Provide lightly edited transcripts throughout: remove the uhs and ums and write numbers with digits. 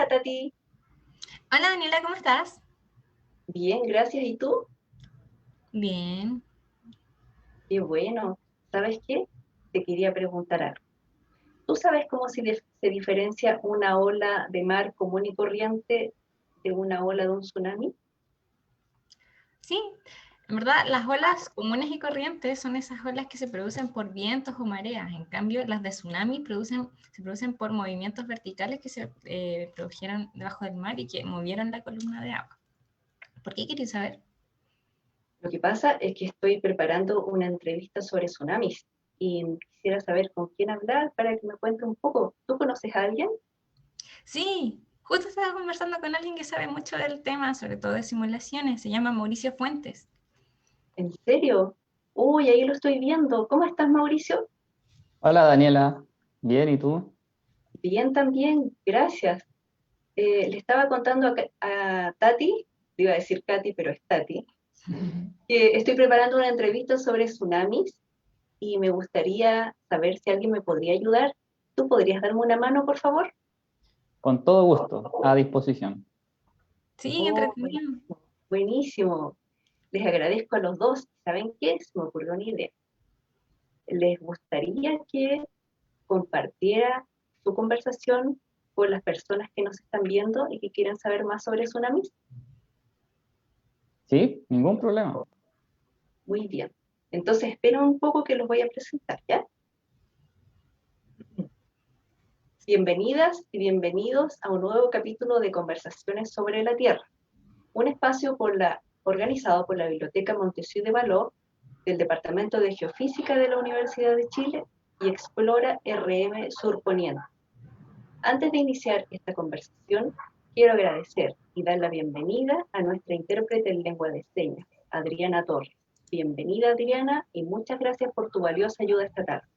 Hola Tati, Hola Daniela, ¿cómo estás? bien, gracias. ¿Y tú? Bien. Qué bueno. ¿Sabes qué? Te quería preguntar algo. ¿Tú sabes cómo se diferencia una ola de mar común y corriente de una ola de un tsunami? Sí, en verdad las olas comunes y corrientes son esas olas que se producen por vientos o mareas. En cambio, las de tsunami se producen por movimientos verticales que se produjeron debajo del mar y que movieron la columna de agua. ¿Por qué queréis saber? Lo que pasa es que estoy preparando una entrevista sobre tsunamis y quisiera saber con quién hablar para que me cuente un poco. ¿Tú conoces a alguien? Sí, justo estaba conversando con alguien que sabe mucho del tema, sobre todo de simulaciones. Se llama Mauricio Fuentes. ¿En serio? Uy, ahí lo estoy viendo. ¿Cómo estás, Mauricio? Hola Daniela, bien, ¿y tú? Bien también, gracias. Le estaba contando a Tati, le iba a decir Katy, pero es Tati, que estoy preparando una entrevista sobre tsunamis y me gustaría saber si alguien me podría ayudar. ¿Tú podrías darme una mano, por favor? Con todo gusto, a disposición. Sí, Oh, entretenido. buenísimo. Les agradezco a los dos. ¿Saben qué? Se me ocurrió una idea. ¿Les gustaría que compartiera su conversación con las personas que nos están viendo y que quieran saber más sobre tsunamis? ¿Sí? Ningún problema. Muy bien. Entonces, esperen un poco que los voy a presentar, ¿ya? Bienvenidas y bienvenidos a un nuevo capítulo de Conversaciones sobre la Tierra, un espacio organizado por la Biblioteca Montesquieu de Való del Departamento de Geofísica de la Universidad de Chile y Explora RM Surponiente. Antes de iniciar esta conversación, quiero agradecer y dar la bienvenida a nuestra intérprete en lengua de señas, Adriana Torres. Bienvenida, Adriana, y muchas gracias por tu valiosa ayuda esta tarde.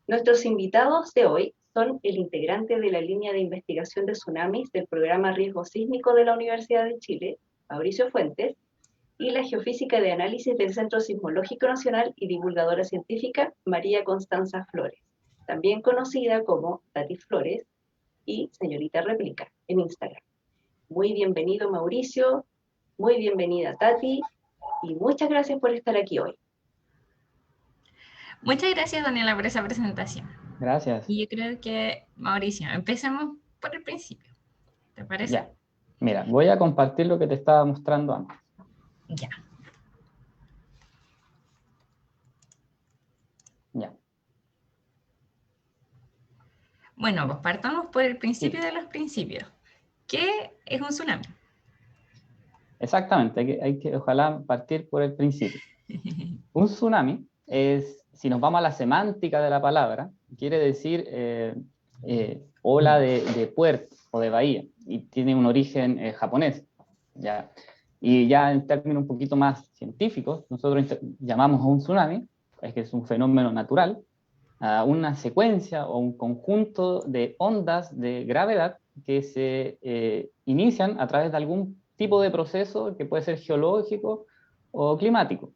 Nuestros invitados de hoy son el integrante de la línea de investigación de tsunamis del Programa Riesgo Sísmico de la Universidad de Chile, Mauricio Fuentes, y la geofísica de análisis del Centro Sismológico Nacional y divulgadora científica, María Constanza Flores, también conocida como Tati Flores y Señorita Réplica en Instagram. Muy bienvenido, Mauricio, muy bienvenida, Tati, y muchas gracias por estar aquí hoy. Muchas gracias, Daniela, por esa presentación. Gracias. Y yo creo que, Mauricio, empecemos por el principio. ¿Te parece? Ya. Mira, voy a compartir lo que te estaba mostrando antes. Ya. Ya. Bueno, pues partamos por el principio Sí, de los principios. ¿Qué es un tsunami? exactamente. Ojalá partir por el principio. Un tsunami es, si nos vamos a la semántica de la palabra, quiere decir ola de puerto o de bahía, y tiene un origen japonés. ¿Ya? Y ya en términos un poquito más científicos, nosotros llamamos a un tsunami, es que es un fenómeno natural, a una secuencia o un conjunto de ondas de gravedad que se inician a través de algún tipo de proceso que puede ser geológico o climático.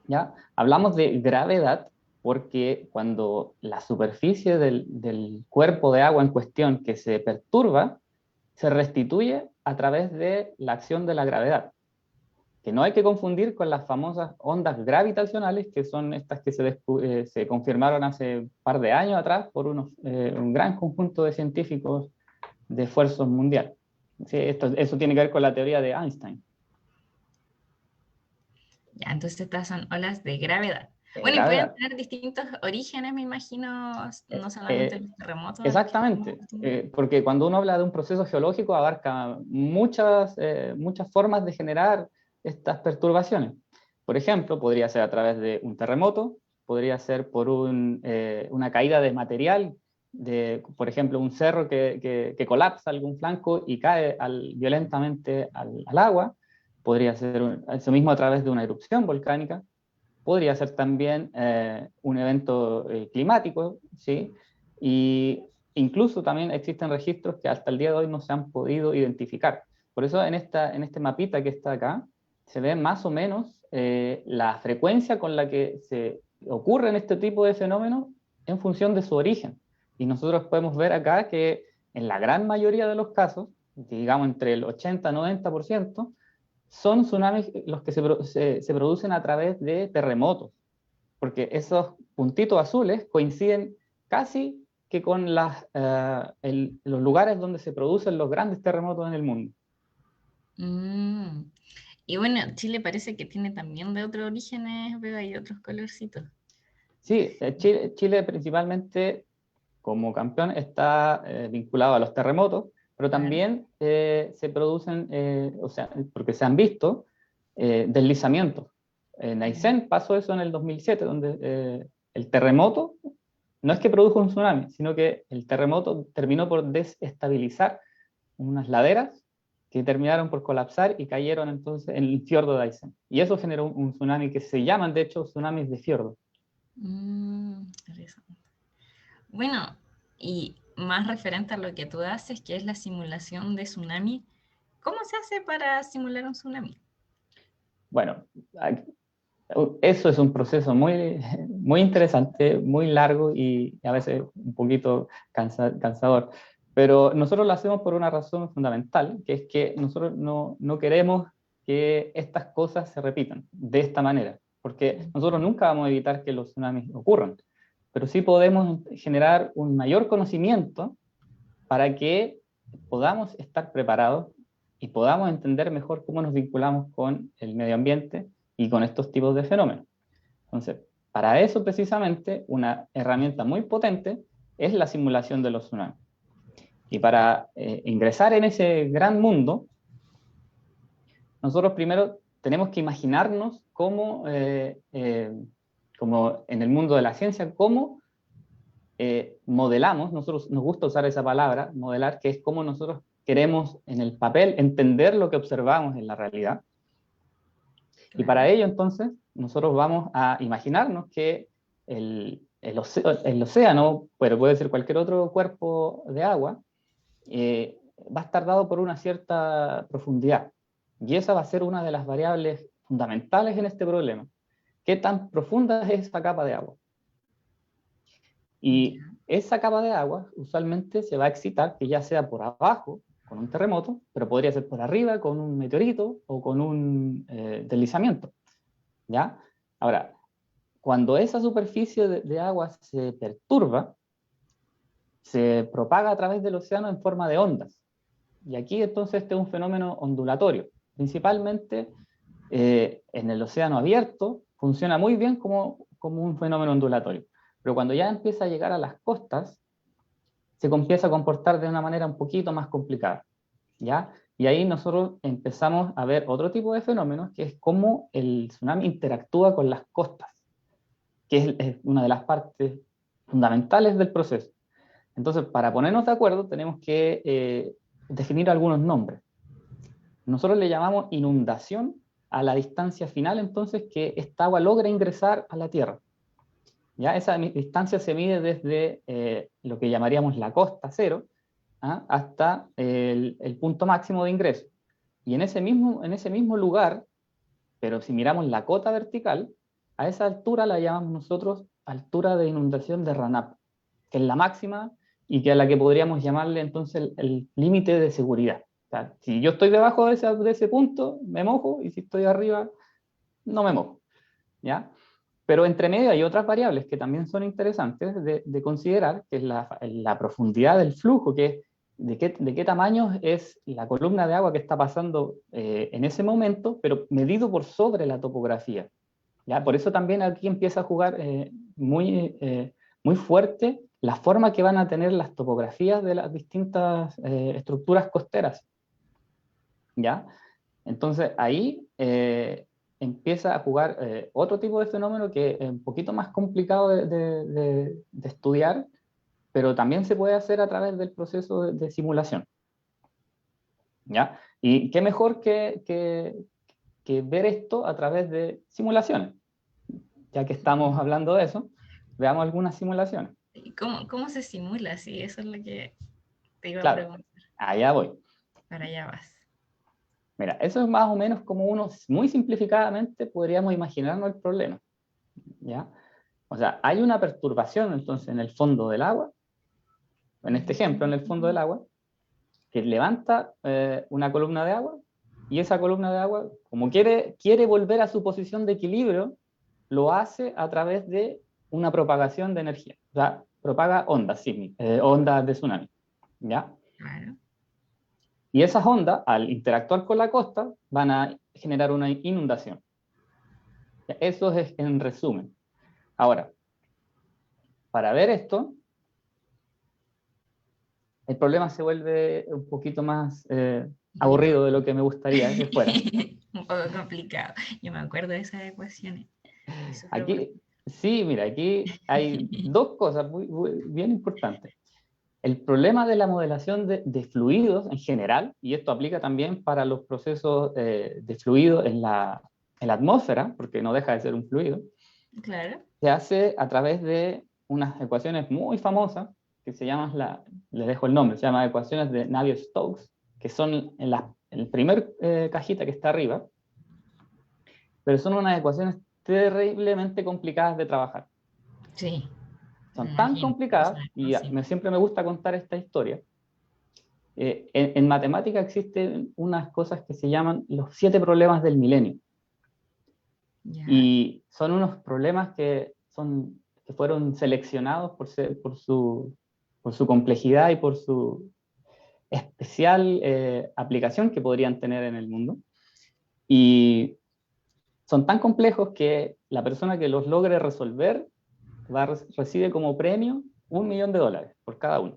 ¿Ya? Hablamos de gravedad porque cuando la superficie del cuerpo de agua en cuestión que se perturba se restituye a través de la acción de la gravedad, que no hay que confundir con las famosas ondas gravitacionales, que son estas que se confirmaron hace un par de años atrás por un gran conjunto de científicos de esfuerzos mundiales. Sí, eso tiene que ver con la teoría de Einstein. Ya, entonces estas son olas de gravedad. Bueno, y pueden Gravedad. tener distintos orígenes, me imagino, no Eh, solamente eh, los terremotos a los que estamos Exactamente, acostumbrados. porque cuando uno habla de un proceso geológico abarca muchas formas de generar estas perturbaciones. Por ejemplo, podría ser a través de un terremoto, podría ser por una caída de material, por ejemplo, un cerro que colapsa algún flanco y cae violentamente al agua, podría ser eso mismo a través de una erupción volcánica, podría ser también un evento climático, ¿sí? Y incluso también existen registros que hasta el día de hoy no se han podido identificar. Por eso en este mapita que está acá, se ve más o menos la frecuencia con la que se ocurren este tipo de fenómenos en función de su origen. Y nosotros podemos ver acá que en la gran mayoría de los casos, digamos entre el 80-90%, son tsunamis los que se producen a través de terremotos, porque esos puntitos azules coinciden casi que con los lugares donde se producen los grandes terremotos en el mundo. Mm. Y bueno, Chile parece que tiene también de otros orígenes, veo ahí otros colorcitos. Sí, Chile principalmente como campeón está vinculado a los terremotos, pero Claro. también se producen, o sea, porque se han visto deslizamientos. En Aysén pasó eso en el 2007, donde el terremoto no es que produjo un tsunami, sino que el terremoto terminó por desestabilizar unas laderas que terminaron por colapsar y cayeron entonces en el fiordo de Aysén. Y eso generó un tsunami que se llaman, de hecho, tsunamis de fiordo. Interesante. Bueno, y más referente a lo que tú haces, que es la simulación de tsunami, ¿cómo se hace para simular un tsunami? Bueno, eso es un proceso muy, muy interesante, muy largo y a veces un poquito cansador. Pero nosotros lo hacemos por una razón fundamental, que es que nosotros no queremos que estas cosas se repitan de esta manera, porque nosotros nunca vamos a evitar que los tsunamis ocurran, pero sí podemos generar un mayor conocimiento para que podamos estar preparados y podamos entender mejor cómo nos vinculamos con el medio ambiente y con estos tipos de fenómenos. Entonces, para eso precisamente una herramienta muy potente es la simulación de los tsunamis. Y para ingresar en ese gran mundo, nosotros primero tenemos que imaginarnos cómo, como en el mundo de la ciencia, cómo modelamos, nosotros nos gusta usar esa palabra, modelar, que es cómo nosotros queremos en el papel entender lo que observamos en la realidad. Claro. Y para ello entonces nosotros vamos a imaginarnos que el océano, pero puede ser cualquier otro cuerpo de agua, va a estar dado por una cierta profundidad. Y esa va a ser una de las variables fundamentales en este problema. ¿Qué tan profunda es esta capa de agua? Y esa capa de agua usualmente se va a excitar, que ya sea por abajo, con un terremoto, pero podría ser por arriba, con un meteorito o con un deslizamiento. ¿Ya? Ahora, cuando esa superficie de agua se perturba, se propaga a través del océano en forma de ondas. Y aquí entonces este es un fenómeno ondulatorio. Principalmente en el océano abierto funciona muy bien como un fenómeno ondulatorio. Pero cuando ya empieza a llegar a las costas, se empieza a comportar de una manera un poquito más complicada, ¿ya? Y ahí nosotros empezamos a ver otro tipo de fenómenos, que es cómo el tsunami interactúa con las costas, que es una de las partes fundamentales del proceso. Entonces, para ponernos de acuerdo, tenemos que definir algunos nombres. Nosotros le llamamos inundación a la distancia final, entonces, que esta agua logra ingresar a la Tierra. ¿Ya? Esa distancia se mide desde lo que llamaríamos la costa cero hasta el punto máximo de ingreso. Y en ese mismo lugar, pero si miramos la cota vertical, a esa altura la llamamos nosotros altura de inundación de RANAP, que es la máxima y que a la que podríamos llamarle entonces el límite de seguridad. O sea, si yo estoy debajo de ese punto, me mojo, y si estoy arriba, no me mojo. ¿Ya? Pero entre medio hay otras variables que también son interesantes de considerar, que es la profundidad del flujo, que es de qué tamaño es la columna de agua que está pasando en ese momento, pero medido por sobre la topografía. ¿Ya? Por eso también aquí empieza a jugar muy fuerte la forma que van a tener las topografías de las distintas estructuras costeras. ¿Ya? Entonces ahí empieza a jugar otro tipo de fenómeno que es un poquito más complicado de estudiar, pero también se puede hacer a través del proceso de simulación. ¿Ya? Y qué mejor que ver esto a través de simulaciones. Ya que estamos hablando de eso, veamos algunas simulaciones. ¿Cómo se simula? Sí, eso es lo que te iba a Claro, preguntar. allá voy. Para allá vas. Mira, eso es más o menos como muy simplificadamente podríamos imaginarnos el problema. ¿Ya? O sea, hay una perturbación entonces en el fondo del agua en este ejemplo, en el fondo del agua, que levanta una columna de agua, y esa columna de agua, como quiere volver a su posición de equilibrio, lo hace a través de una propagación de energía. O sea, propaga ondas sísmicas, ondas de tsunami, ¿ya? Claro. Y esas ondas, al interactuar con la costa, van a generar una inundación. Eso es en resumen. Ahora, para ver esto, el problema se vuelve un poquito más aburrido de lo que me gustaría que fuera. Un poco complicado. Yo me acuerdo de esas ecuaciones. Aquí, sí, mira, aquí hay dos cosas bien importantes. El problema de la modelación de fluidos en general, y esto aplica también para los procesos de fluido en la atmósfera, porque no deja de ser un fluido, claro. se hace a través de unas ecuaciones muy famosas, que se llaman, les dejo el nombre, se llaman ecuaciones de Navier-Stokes, que son en la primer cajita que está arriba, pero son unas ecuaciones terriblemente complicadas de trabajar. Sí. Son tan complicadas, y siempre me gusta contar esta historia. En matemática existen unas cosas que se llaman los 7 problemas del milenio. Ya. Y son unos problemas que fueron seleccionados por su complejidad y por su especial aplicación que podrían tener en el mundo. Y son tan complejos que la persona que los logre resolver recibe como premio $1 millón por cada uno.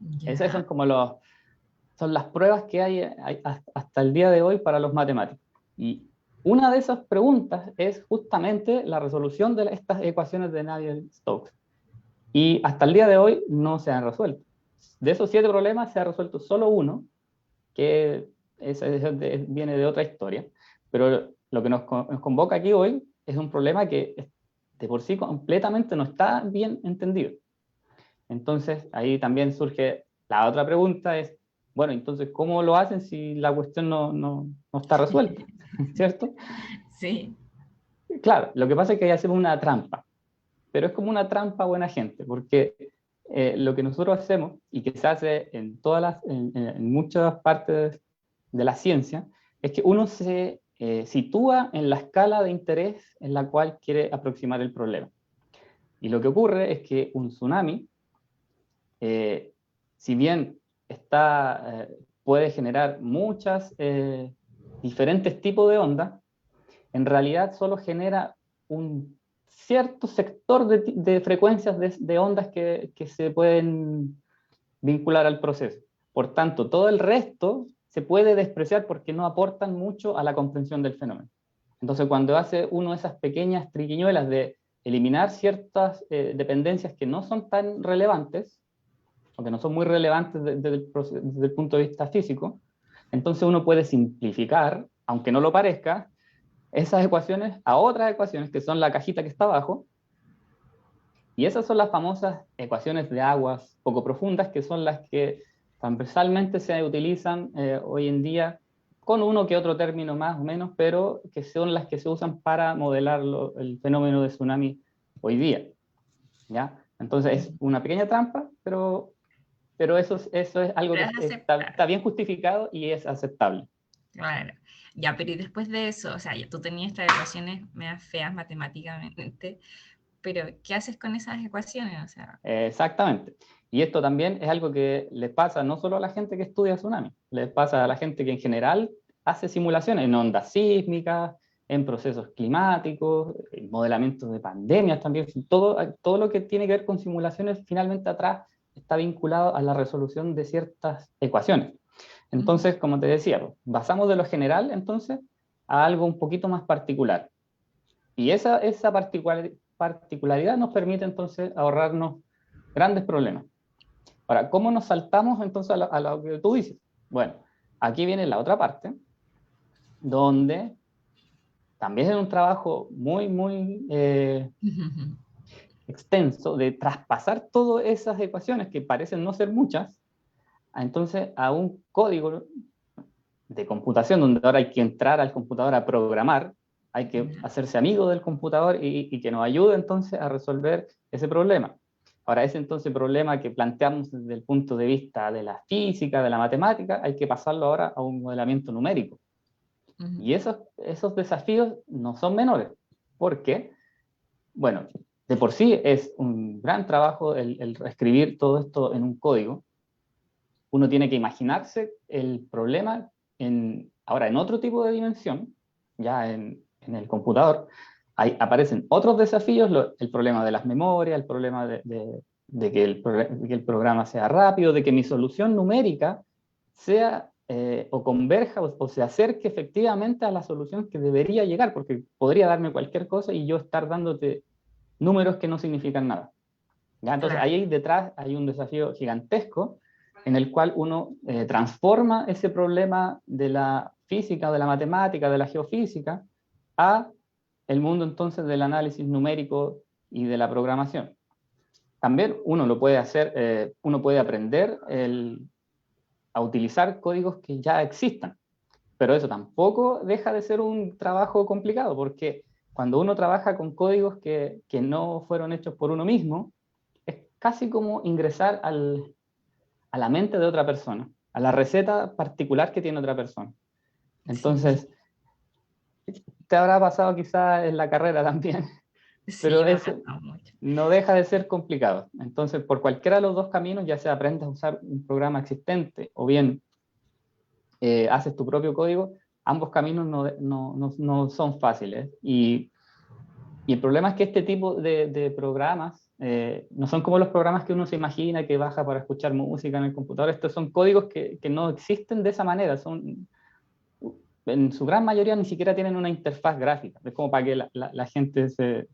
Ya. Esas son las pruebas que hay hasta el día de hoy para los matemáticos. Y una de esas preguntas es justamente la resolución de estas ecuaciones de Navier-Stokes. Y hasta el día de hoy no se han resuelto. De esos 7 problemas se ha resuelto solo uno, que viene de otra historia. Pero lo que nos convoca aquí hoy es un problema que de por sí completamente no está bien entendido. Entonces, ahí también surge la otra pregunta, es, bueno, entonces, ¿cómo lo hacen si la cuestión no está resuelta? ¿Cierto? Sí. Claro, lo que pasa es que ahí hacemos una trampa, pero es como una trampa buena gente, porque lo que nosotros hacemos, y que se hace en muchas partes de la ciencia, es que uno se sitúa en la escala de interés en la cual quiere aproximar el problema. Y lo que ocurre es que un tsunami, si bien puede generar muchas diferentes tipos de ondas, en realidad solo genera un cierto sector de frecuencias de ondas que se pueden vincular al proceso. Por tanto, todo el resto se puede despreciar porque no aportan mucho a la comprensión del fenómeno. Entonces, cuando hace uno de esas pequeñas triquiñuelas de eliminar ciertas dependencias que no son tan relevantes, o que no son muy relevantes desde el punto de vista físico, entonces uno puede simplificar, aunque no lo parezca, esas ecuaciones a otras ecuaciones que son la cajita que está abajo, y esas son las famosas ecuaciones de aguas poco profundas, que son las que transversalmente se utilizan hoy en día, con uno que otro término más o menos, pero que son las que se usan para modelar el fenómeno de tsunami hoy día. ¿Ya? Entonces es una pequeña trampa, pero eso es algo que está bien justificado y es aceptable. Claro. Ya, pero y después de eso, o sea, ya tú tenías estas ecuaciones medias feas matemáticamente, pero ¿qué haces con esas ecuaciones? O sea... Exactamente. Y esto también es algo que les pasa no solo a la gente que estudia tsunami, les pasa a la gente que en general hace simulaciones en ondas sísmicas, en procesos climáticos, en modelamientos de pandemias también. Todo lo que tiene que ver con simulaciones finalmente atrás está vinculado a la resolución de ciertas ecuaciones. Entonces, como te decía, pasamos de lo general entonces a algo un poquito más particular. Y esa particularidad nos permite entonces ahorrarnos grandes problemas. Ahora, ¿cómo nos saltamos entonces a lo que tú dices? Bueno, aquí viene la otra parte, donde también es un trabajo muy, muy extenso de traspasar todas esas ecuaciones que parecen no ser muchas, entonces a un código de computación, donde ahora hay que entrar al computador a programar, hay que hacerse amigo del computador y que nos ayude entonces a resolver ese problema. Ahora, ese entonces problema que planteamos desde el punto de vista de la física, de la matemática, hay que pasarlo ahora a un modelamiento numérico. Y esos desafíos no son menores, porque, bueno, de por sí es un gran trabajo el escribir todo esto en un código. Uno tiene que imaginarse el problema ahora en otro tipo de dimensión, ya en el computador. Ahí aparecen otros desafíos, el problema de las memorias, el problema de que el programa sea rápido, de que mi solución numérica sea o converja o se acerque efectivamente a la solución que debería llegar, porque podría darme cualquier cosa y yo estar dándote números que no significan nada. ¿Ya? Entonces ahí detrás hay un desafío gigantesco en el cual uno transforma ese problema de la física, de la matemática, de la geofísica, a el mundo entonces del análisis numérico y de la programación. También uno lo puede hacer, uno puede aprender a utilizar códigos que ya existan, pero eso tampoco deja de ser un trabajo complicado, porque cuando uno trabaja con códigos que no fueron hechos por uno mismo, es casi como ingresar a la mente de otra persona, a la receta particular que tiene otra persona. Entonces, te habrá pasado quizás en la carrera también, pero eso no deja de ser complicado. Entonces, por cualquiera de los dos caminos, ya sea aprendes a usar un programa existente o bien haces tu propio código, ambos caminos no son fáciles. Y el problema es que este tipo de programas no son como los programas que uno se imagina que baja para escuchar música en el computador. Estos son códigos que no existen de esa manera. En su gran mayoría ni siquiera tienen una interfaz gráfica. Es como para que la gente se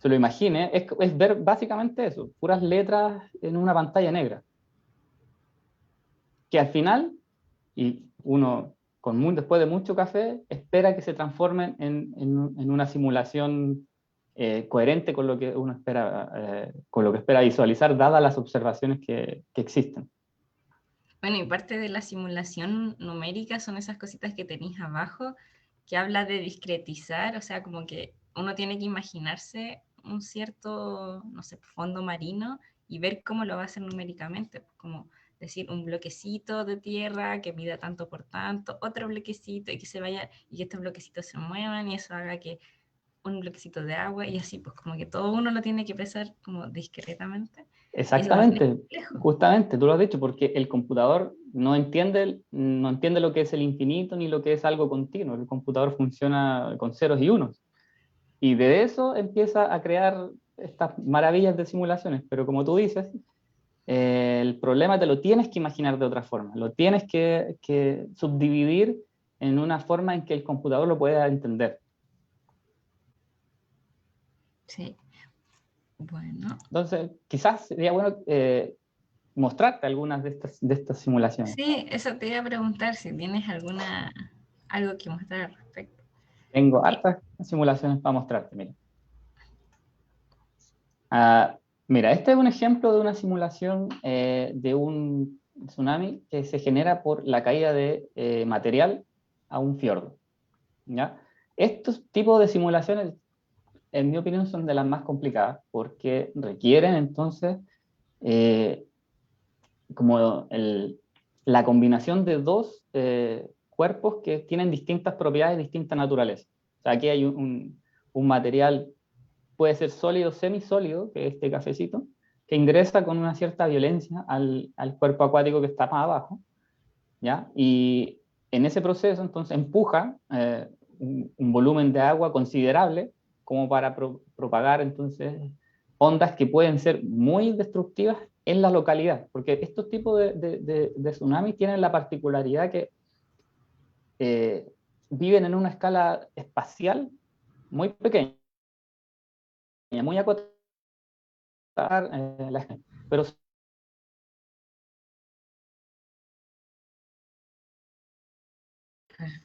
lo imagine. Es ver básicamente eso, puras letras en una pantalla negra. Que al final, y uno después de mucho café, espera que se transformen en una simulación coherente con lo que uno espera, con lo que espera visualizar, dadas las observaciones que existen. Bueno, y parte de la simulación numérica son esas cositas que tenéis abajo, que habla de discretizar, o sea, como que uno tiene que imaginarse un cierto, no sé, fondo marino y ver cómo lo va a hacer numéricamente, como decir un bloquecito de tierra que mida tanto por tanto, otro bloquecito y que se vaya, y que estos bloquecitos se muevan y eso haga que un bloquecito de agua y así, pues como que todo uno lo tiene que pensar como discretamente. Exactamente, justamente, tú lo has dicho, porque el computador no entiende lo que es el infinito ni lo que es algo continuo. El computador funciona con ceros y unos. Y de eso empieza a crear estas maravillas de simulaciones. Pero como tú dices, el problema te lo tienes que imaginar de otra forma. Lo tienes que subdividir en una forma en que el computador lo pueda entender. Sí. Bueno. Entonces, quizás sería bueno mostrarte algunas de estas simulaciones. Sí, eso te iba a preguntar si tienes algo que mostrar al respecto. Tengo hartas simulaciones para mostrarte, mira. Mira, este es un ejemplo de una simulación de un tsunami que se genera por la caída de material a un fiordo. ¿Ya? Estos tipos de simulaciones, en mi opinión, son de las más complicadas porque requieren entonces como la combinación de dos cuerpos que tienen distintas propiedades, distintas naturalezas. O sea, aquí hay un material, puede ser sólido, semisólido, que es este cafecito, que ingresa con una cierta violencia al cuerpo acuático que está más abajo, ¿ya? Y en ese proceso, entonces, empuja un volumen de agua considerable como para propagar, entonces, ondas que pueden ser muy destructivas en la localidad, porque estos tipos de tsunamis tienen la particularidad que viven en una escala espacial muy pequeña, muy acotada, pero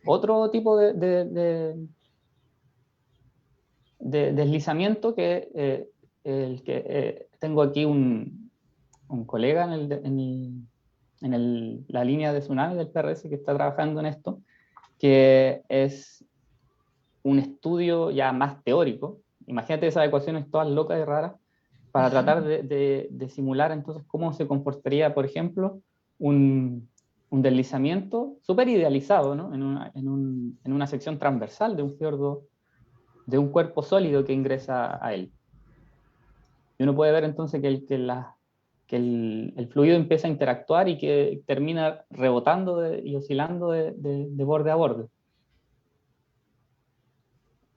otro tipo de deslizamiento que el que tengo aquí un colega en la línea de tsunami del PRS que está trabajando en esto, que es un estudio ya más teórico. Imagínate esas ecuaciones todas locas y raras, para tratar de simular entonces cómo se comportaría, por ejemplo, un deslizamiento súper idealizado, ¿no? En una sección transversal de un fiordo, de un cuerpo sólido que ingresa a él. Y uno puede ver entonces que el fluido empieza a interactuar y que termina rebotando y oscilando de borde a borde.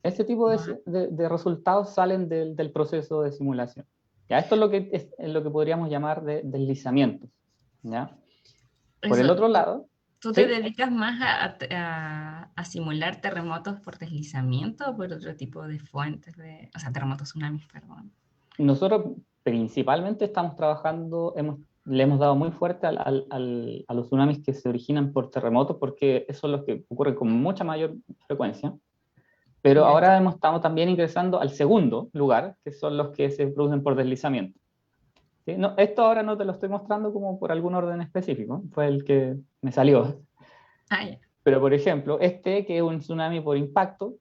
Este tipo de resultados salen del proceso de simulación. ¿Ya? Esto es lo que podríamos llamar de deslizamientos. ¿Ya? Por el Eso, otro lado, ¿tú te ¿sí? dedicas más a simular terremotos por deslizamiento o por otro tipo de fuentes, o sea, terremotos, tsunamis, perdón? Nosotros principalmente estamos trabajando, le hemos dado muy fuerte a los tsunamis que se originan por terremotos, porque esos son los que ocurren con mucha mayor frecuencia. Pero Ya. ahora estamos también ingresando al segundo lugar, que son los que se producen por deslizamiento. ¿Sí? No, esto ahora no te lo estoy mostrando como por algún orden específico, fue el que me salió. Ah, ya. Pero, por ejemplo, que es un tsunami por impacto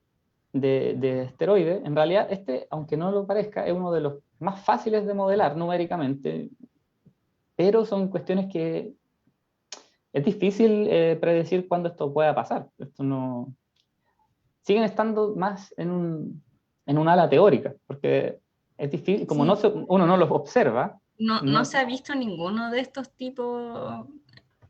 de asteroide, en realidad aunque no lo parezca, es uno de los más fáciles de modelar numéricamente, pero son cuestiones que es difícil predecir cuándo esto pueda pasar. Esto no... Siguen estando más en un ala teórica, porque es difícil, como Sí. uno no los observa. No se ha visto ninguno de estos tipos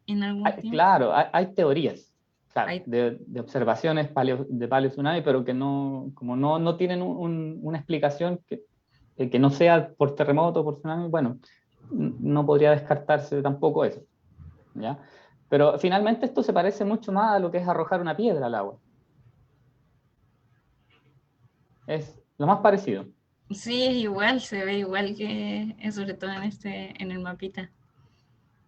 en algún tiempo. Claro, hay teorías, claro, Hay- de observaciones de paleo tsunami, pero que como no tienen una explicación que no sea por terremoto o por tsunami, bueno, no podría descartarse tampoco eso, ¿ya? Pero finalmente esto se parece mucho más a lo que es arrojar una piedra al agua. Es lo más parecido. Sí, es igual, se ve igual que, sobre todo en el mapita.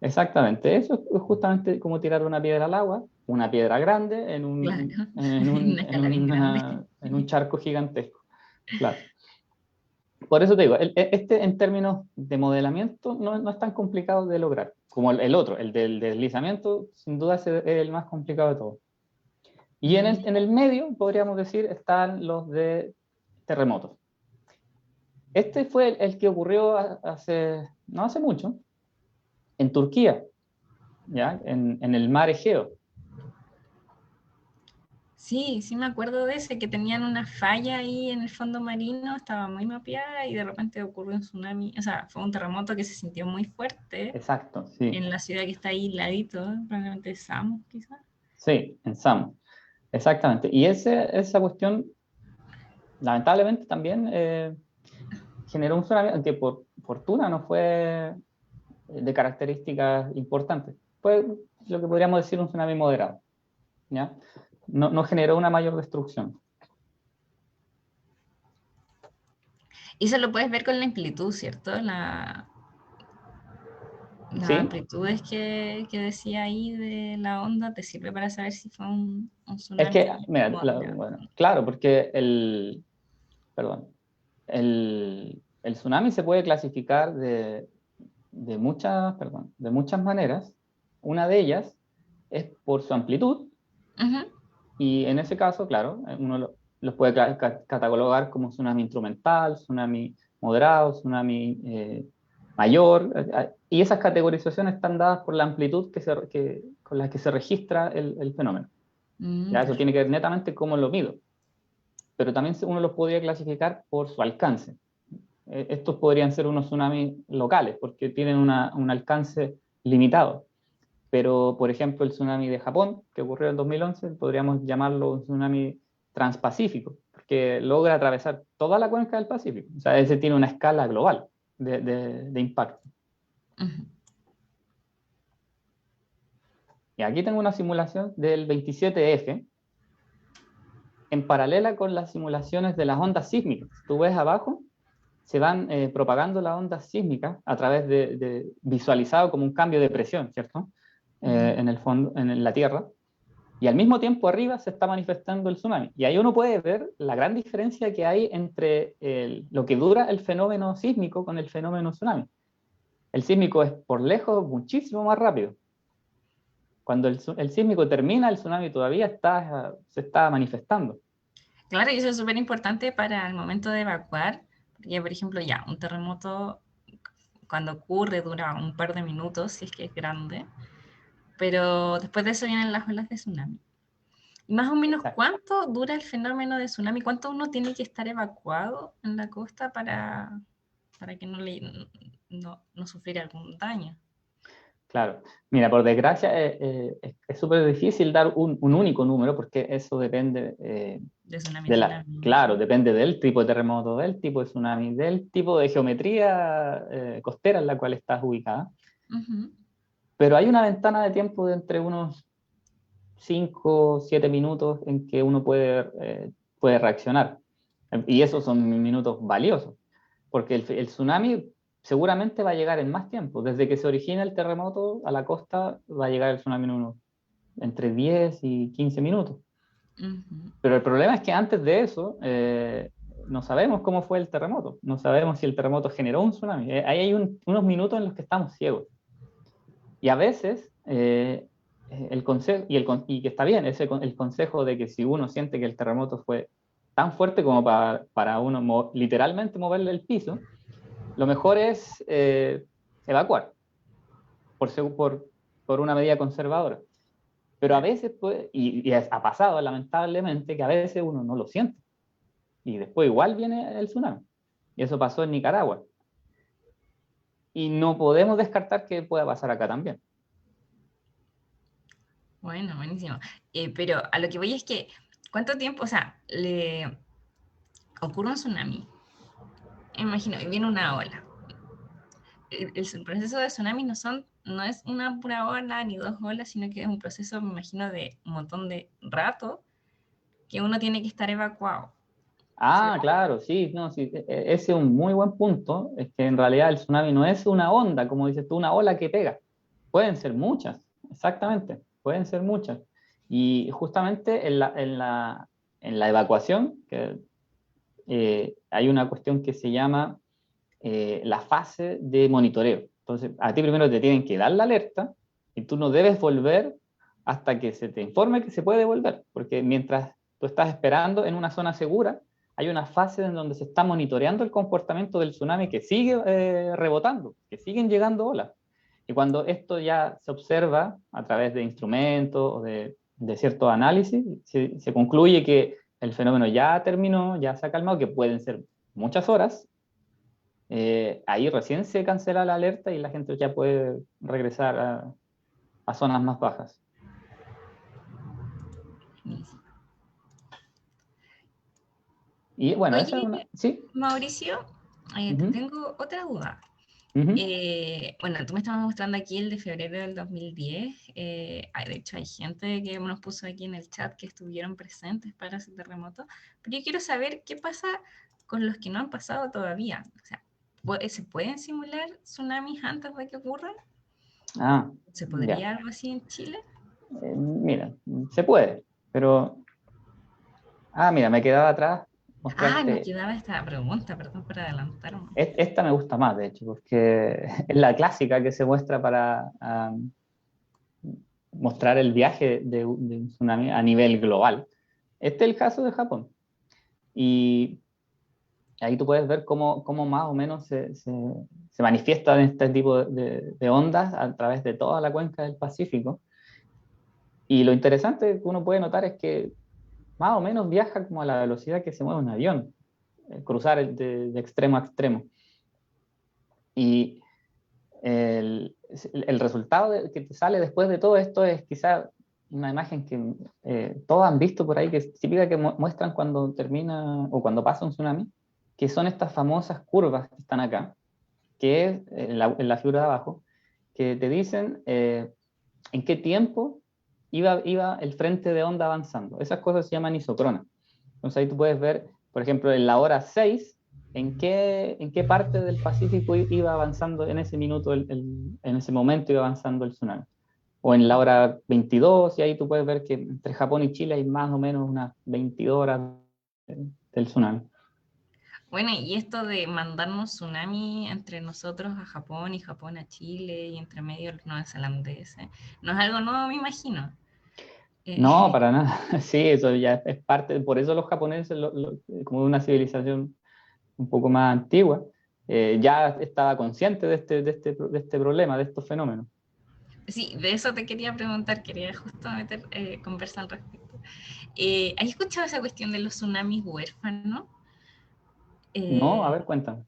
Exactamente, eso es justamente como tirar una piedra al agua, una piedra grande Claro, una escala bien grande. en un charco gigantesco. Claro. Por eso te digo, en términos de modelamiento no es tan complicado de lograr como el otro, el del deslizamiento, sin duda es el más complicado de todos. Y en el medio, podríamos decir, están los de terremotos. Este fue el que ocurrió no hace mucho, en Turquía, ¿ya? En el mar Egeo. Sí, sí me acuerdo de ese, que tenían una falla ahí en el fondo marino, estaba muy mapeada y de repente ocurrió un tsunami, o sea, fue un terremoto que se sintió muy fuerte Exacto, sí. en la ciudad que está ahí ladito, probablemente Samos, quizás. Sí, en Samos. Exactamente. Y esa cuestión, lamentablemente, también generó un tsunami, aunque por fortuna no fue de características importantes. Fue lo que podríamos decir un tsunami moderado. ¿Ya? No generó una mayor destrucción. Y eso lo puedes ver con la amplitud, ¿cierto? Las ¿Sí? amplitudes que decía ahí de la onda te sirve para saber si fue un Es que, tsunami mira, moderado. bueno, claro, porque perdón, el tsunami se puede clasificar de muchas maneras. Una de ellas es por su amplitud, Ujú. y en ese caso, claro, uno los puede catalogar como tsunami instrumental, tsunami moderado, tsunami mayor, y esas categorizaciones están dadas por la amplitud con la que se registra el fenómeno. Ya eso tiene que ver netamente cómo lo mido, pero también uno los podría clasificar por su alcance. Estos podrían ser unos tsunamis locales, porque tienen un alcance limitado. Pero, por ejemplo, el tsunami de Japón, que ocurrió en 2011, podríamos llamarlo un tsunami transpacífico, porque logra atravesar toda la cuenca del Pacífico. O sea, ese tiene una escala global de impacto. Ujú. Y aquí tengo una simulación del 27F, en paralela con las simulaciones de las ondas sísmicas. Tú ves abajo, se van propagando las ondas sísmicas a través visualizado como un cambio de presión, ¿cierto? En el fondo, en la Tierra. Y al mismo tiempo arriba se está manifestando el tsunami. Y ahí uno puede ver la gran diferencia que hay entre lo que dura el fenómeno sísmico con el fenómeno tsunami. El sísmico es por lejos muchísimo más rápido. Cuando el sísmico termina, el tsunami todavía se está manifestando. Claro, y eso es súper importante para el momento de evacuar, Porque, por ejemplo, ya, un terremoto cuando ocurre dura un par de minutos, si es que es grande, pero después de eso vienen las olas de tsunami. ¿Y más o menos Exacto. cuánto dura el fenómeno de tsunami? ¿Cuánto uno tiene que estar evacuado en la costa para que no sufrir algún daño? Claro. Mira, por desgracia es súper difícil dar un único número porque eso depende De tsunami, tsunami. claro, depende del tipo de terremoto, del tipo de tsunami, del tipo de geometría costera en la cual estás ubicada. Ujú. Pero hay una ventana de tiempo de entre unos 5 o 7 minutos en que uno puede reaccionar. Y esos son minutos valiosos, porque el tsunami seguramente va a llegar en más tiempo. Desde que se origina el terremoto a la costa, va a llegar el tsunami en entre 10 y 15 minutos. Ujú. Pero el problema es que antes de eso, no sabemos cómo fue el terremoto. No sabemos si el terremoto generó un tsunami. Ahí hay unos minutos en los que estamos ciegos. Y a veces, el consejo, y que está bien, el consejo de que si uno siente que el terremoto fue tan fuerte como para uno literalmente moverle el piso, lo mejor es evacuar por una medida conservadora. Pero a veces, ha pasado lamentablemente, que a veces uno no lo siente. Y después igual viene el tsunami. Y eso pasó en Nicaragua. Y no podemos descartar que pueda pasar acá también. Bueno, buenísimo. Pero a lo que voy es que, ¿cuánto tiempo, o sea, le ocurre un tsunami? Imagino, y viene una ola. El proceso de tsunami no es una pura ola ni dos olas, sino que es un proceso, me imagino, de un montón de rato que uno tiene que estar evacuado. Ah, ¿Cierto? claro, sí, no, sí, ese es un muy buen punto. Es que en realidad el tsunami no es una onda, como dices tú, una ola que pega. Pueden ser muchas, exactamente, pueden ser muchas. Y justamente en la evacuación, hay una cuestión que se llama la fase de monitoreo. Entonces, a ti primero te tienen que dar la alerta y tú no debes volver hasta que se te informe que se puede volver, porque mientras tú estás esperando en una zona segura, hay una fase en donde se está monitoreando el comportamiento del tsunami que sigue rebotando, que siguen llegando olas. Y cuando esto ya se observa a través de instrumentos o de ciertos análisis, se concluye que el fenómeno ya terminó, ya se ha calmado, que pueden ser muchas horas, ahí recién se cancela la alerta y la gente ya puede regresar a zonas más bajas. Y bueno, esa es Oye, una... Sí. Mauricio, te Uh-huh. tengo otra duda. Uh-huh. Bueno, tú me estabas mostrando aquí el de febrero del 2010. De hecho, hay gente que nos puso aquí en el chat que estuvieron presentes para ese terremoto. Pero yo quiero saber qué pasa con los que no han pasado todavía. O sea, ¿se pueden simular tsunamis antes de que ocurran? Ah, ¿Se ya. podría algo así en Chile? Mira, se puede, pero... Ah, mira, me quedaba atrás Ah, me mostrarte... quedaba esta pregunta, perdón por adelantarme. Esta me gusta más, de hecho, porque es la clásica que se muestra para mostrar el viaje de un tsunami a nivel global. Este es el caso de Japón. Y ahí tú puedes ver cómo más o menos se manifiestan este tipo de ondas a través de toda la cuenca del Pacífico. Y lo interesante que uno puede notar es que más o menos viaja como a la velocidad que se mueve un avión, cruzar de extremo a extremo. Y el resultado que te sale después de todo esto es quizá una imagen que todos han visto por ahí, que es típica que muestran cuando termina o cuando pasa un tsunami, que son estas famosas curvas que están acá, que es en la figura de abajo, que te dicen en qué tiempo iba el frente de onda avanzando. Esas cosas se llaman isocronas. Entonces ahí tú puedes ver, por ejemplo, en la hora 6, en qué parte del Pacífico iba avanzando en ese minuto, en ese momento iba avanzando el tsunami. O en la hora 22, y ahí tú puedes ver que entre Japón y Chile hay más o menos unas 22 horas del tsunami. Bueno, y esto de mandarnos tsunami entre nosotros a Japón y Japón a Chile y entre medio los neozelandeses, no es algo nuevo, me imagino. No, para nada. Sí, eso ya es parte, por eso los japoneses, como una civilización un poco más antigua, ya estaba consciente de este problema, de estos fenómenos. Sí, de eso te quería preguntar, quería justo conversar al respecto. ¿Has escuchado esa cuestión de los tsunamis huérfanos? No, a ver, cuéntame.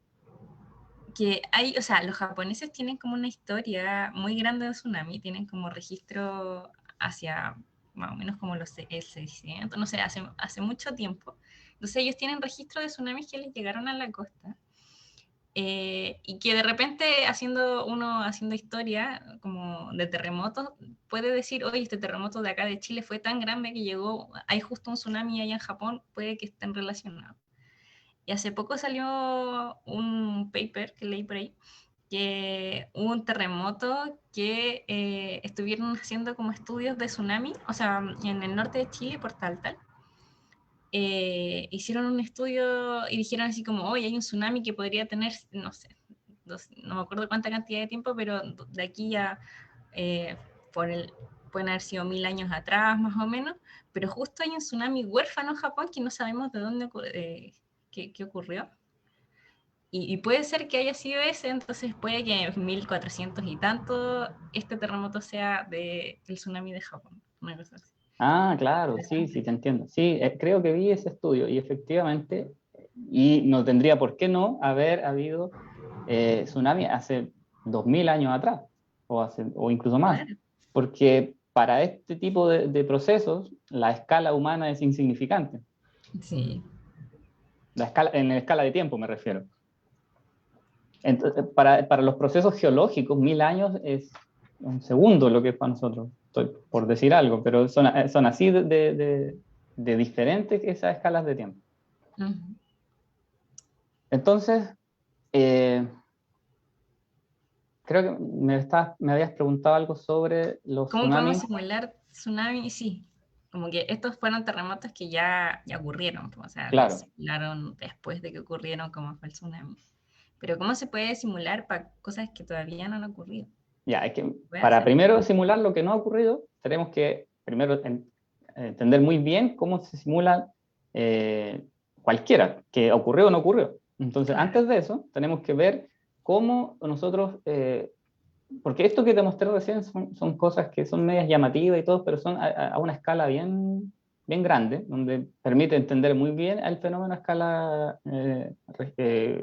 Que hay, o sea, los japoneses tienen como una historia muy grande de tsunami, tienen como registro hacia más o menos como el 600, no sé, hace mucho tiempo. Entonces ellos tienen registro de tsunamis que les llegaron a la costa. Y que de repente haciendo historia como de terremotos, puede decir, oye, este terremoto de acá de Chile fue tan grande que hay justo un tsunami allá en Japón, puede que estén relacionados. Y hace poco salió un paper que leí por ahí, que hubo un terremoto que estuvieron haciendo como estudios de tsunami, o sea, en el norte de Chile, por tal. Hicieron un estudio y dijeron así como, oye, hay un tsunami que podría tener, no sé, no me acuerdo cuánta cantidad de tiempo, pero de aquí ya eh, pueden haber sido 1000 años atrás más o menos, pero justo hay un tsunami huérfano en Japón que no sabemos de dónde qué ocurrió. Y puede ser que haya sido ese, entonces puede que en 1400 y tanto este terremoto sea del tsunami de Japón, una cosa así. Ah, claro, sí, sí, te entiendo. Sí, creo que vi ese estudio y efectivamente, y no tendría por qué no haber habido tsunami hace 2000 años atrás, o incluso más, Claro. porque para este tipo de procesos la escala humana es insignificante. Sí. En la escala de tiempo me refiero. Entonces, para los procesos geológicos, 1000 años es un segundo lo que es para nosotros, estoy por decir algo, pero son así de diferentes esas escalas de tiempo. Uh-huh. Entonces, creo que me habías preguntado algo sobre los ¿Cómo podemos tsunamis. simular tsunami? Sí, como que estos fueron terremotos que ya ocurrieron, o sea, los Claro, simularon después de que ocurrieron como fue el tsunami. Pero ¿cómo se puede simular para cosas que todavía no han ocurrido? ya, es que ¿Puede para hacer? primero simular lo que no ha ocurrido, tenemos que primero entender muy bien cómo se simula cualquiera, que ocurrió o no ocurrió. Entonces, Claro. antes de eso, tenemos que ver cómo nosotros, porque esto que te mostré recién son cosas que son medias llamativas y todo, pero son a una escala bien, bien grande, donde permite entender muy bien el fenómeno a escala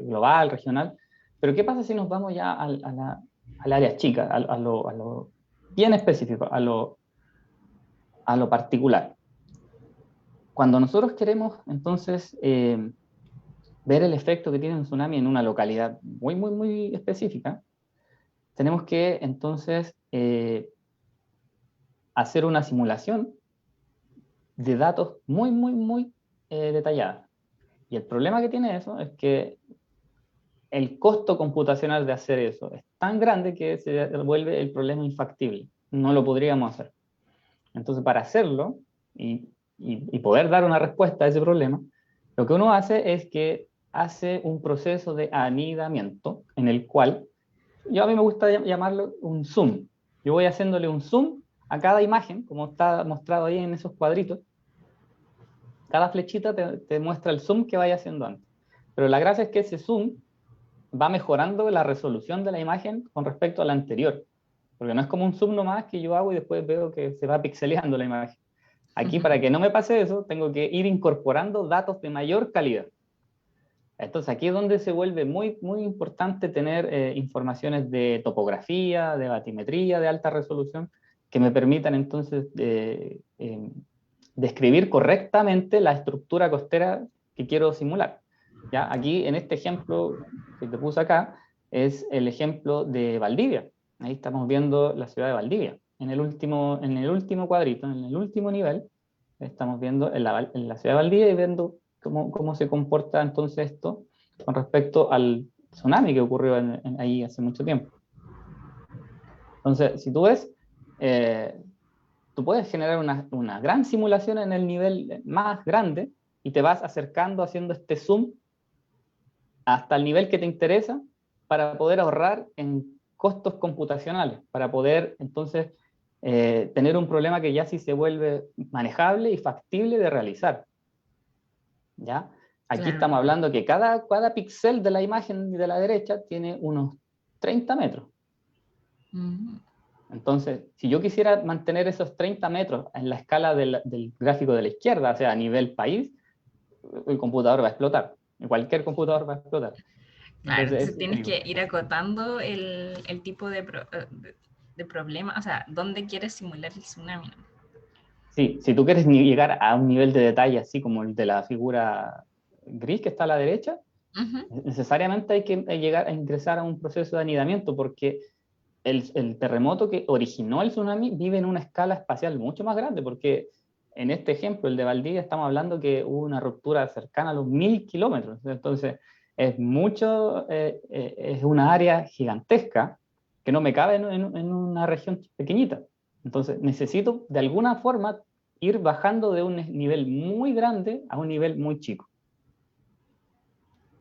global, regional. Pero ¿qué pasa si nos vamos ya al área chica, a lo bien específico, a lo particular? Cuando nosotros queremos entonces ver el efecto que tiene un tsunami en una localidad muy, muy, muy específica, tenemos que entonces hacer una simulación de datos muy, muy, muy detallada. Y el problema que tiene eso es que el costo computacional de hacer eso es tan grande que se vuelve el problema infactible. No lo podríamos hacer. Entonces, para hacerlo y poder dar una respuesta a ese problema, lo que uno hace es que hace un proceso de anidamiento en el cual, a mí me gusta llamarlo un zoom. Yo voy haciéndole un zoom a cada imagen, como está mostrado ahí en esos cuadritos. Cada flechita te muestra el zoom que vaya haciendo antes. Pero la gracia es que ese zoom va mejorando la resolución de la imagen con respecto a la anterior. Porque no es como un zoom nomás que yo hago y después veo que se va pixeleando la imagen. Aquí, para que no me pase eso, tengo que ir incorporando datos de mayor calidad. Entonces, aquí es donde se vuelve muy, muy importante tener informaciones de topografía, de batimetría, de alta resolución, que me permitan entonces describir correctamente la estructura costera que quiero simular. ¿Ya? Aquí, en este ejemplo que te puse acá, es el ejemplo de Valdivia. Ahí estamos viendo la ciudad de Valdivia. En el último cuadrito, en el último nivel, estamos viendo en la ciudad de Valdivia y viendo cómo se comporta entonces esto con respecto al tsunami que ocurrió ahí hace mucho tiempo. Entonces, si tú ves, tú puedes generar una gran simulación en el nivel más grande y te vas acercando haciendo este zoom hasta el nivel que te interesa para poder ahorrar en costos computacionales, para poder entonces tener un problema que ya sí se vuelve manejable y factible de realizar. ¿Ya? Aquí Claro. estamos hablando que cada píxel de la imagen de la derecha tiene unos 30 metros. Ujú. Entonces, si yo quisiera mantener esos 30 metros en la escala del gráfico de la izquierda, o sea, a nivel país, el computador va a explotar. Cualquier computador va a explotar. Claro, Entonces, entonces tienes que ir acotando el tipo de problema, o sea, dónde quieres simular el tsunami, ¿no? sí, si tú quieres llegar a un nivel de detalle así como el de la figura gris que está a la derecha, Ujú. necesariamente hay que llegar a ingresar a un proceso de anidamiento porque el terremoto que originó el tsunami vive en una escala espacial mucho más grande, porque en este ejemplo, el de Valdivia, estamos hablando que hubo una ruptura cercana a los 1000 kilómetros. Entonces, es una área gigantesca que no me cabe en una región pequeñita. Entonces, necesito de alguna forma ir bajando de un nivel muy grande a un nivel muy chico.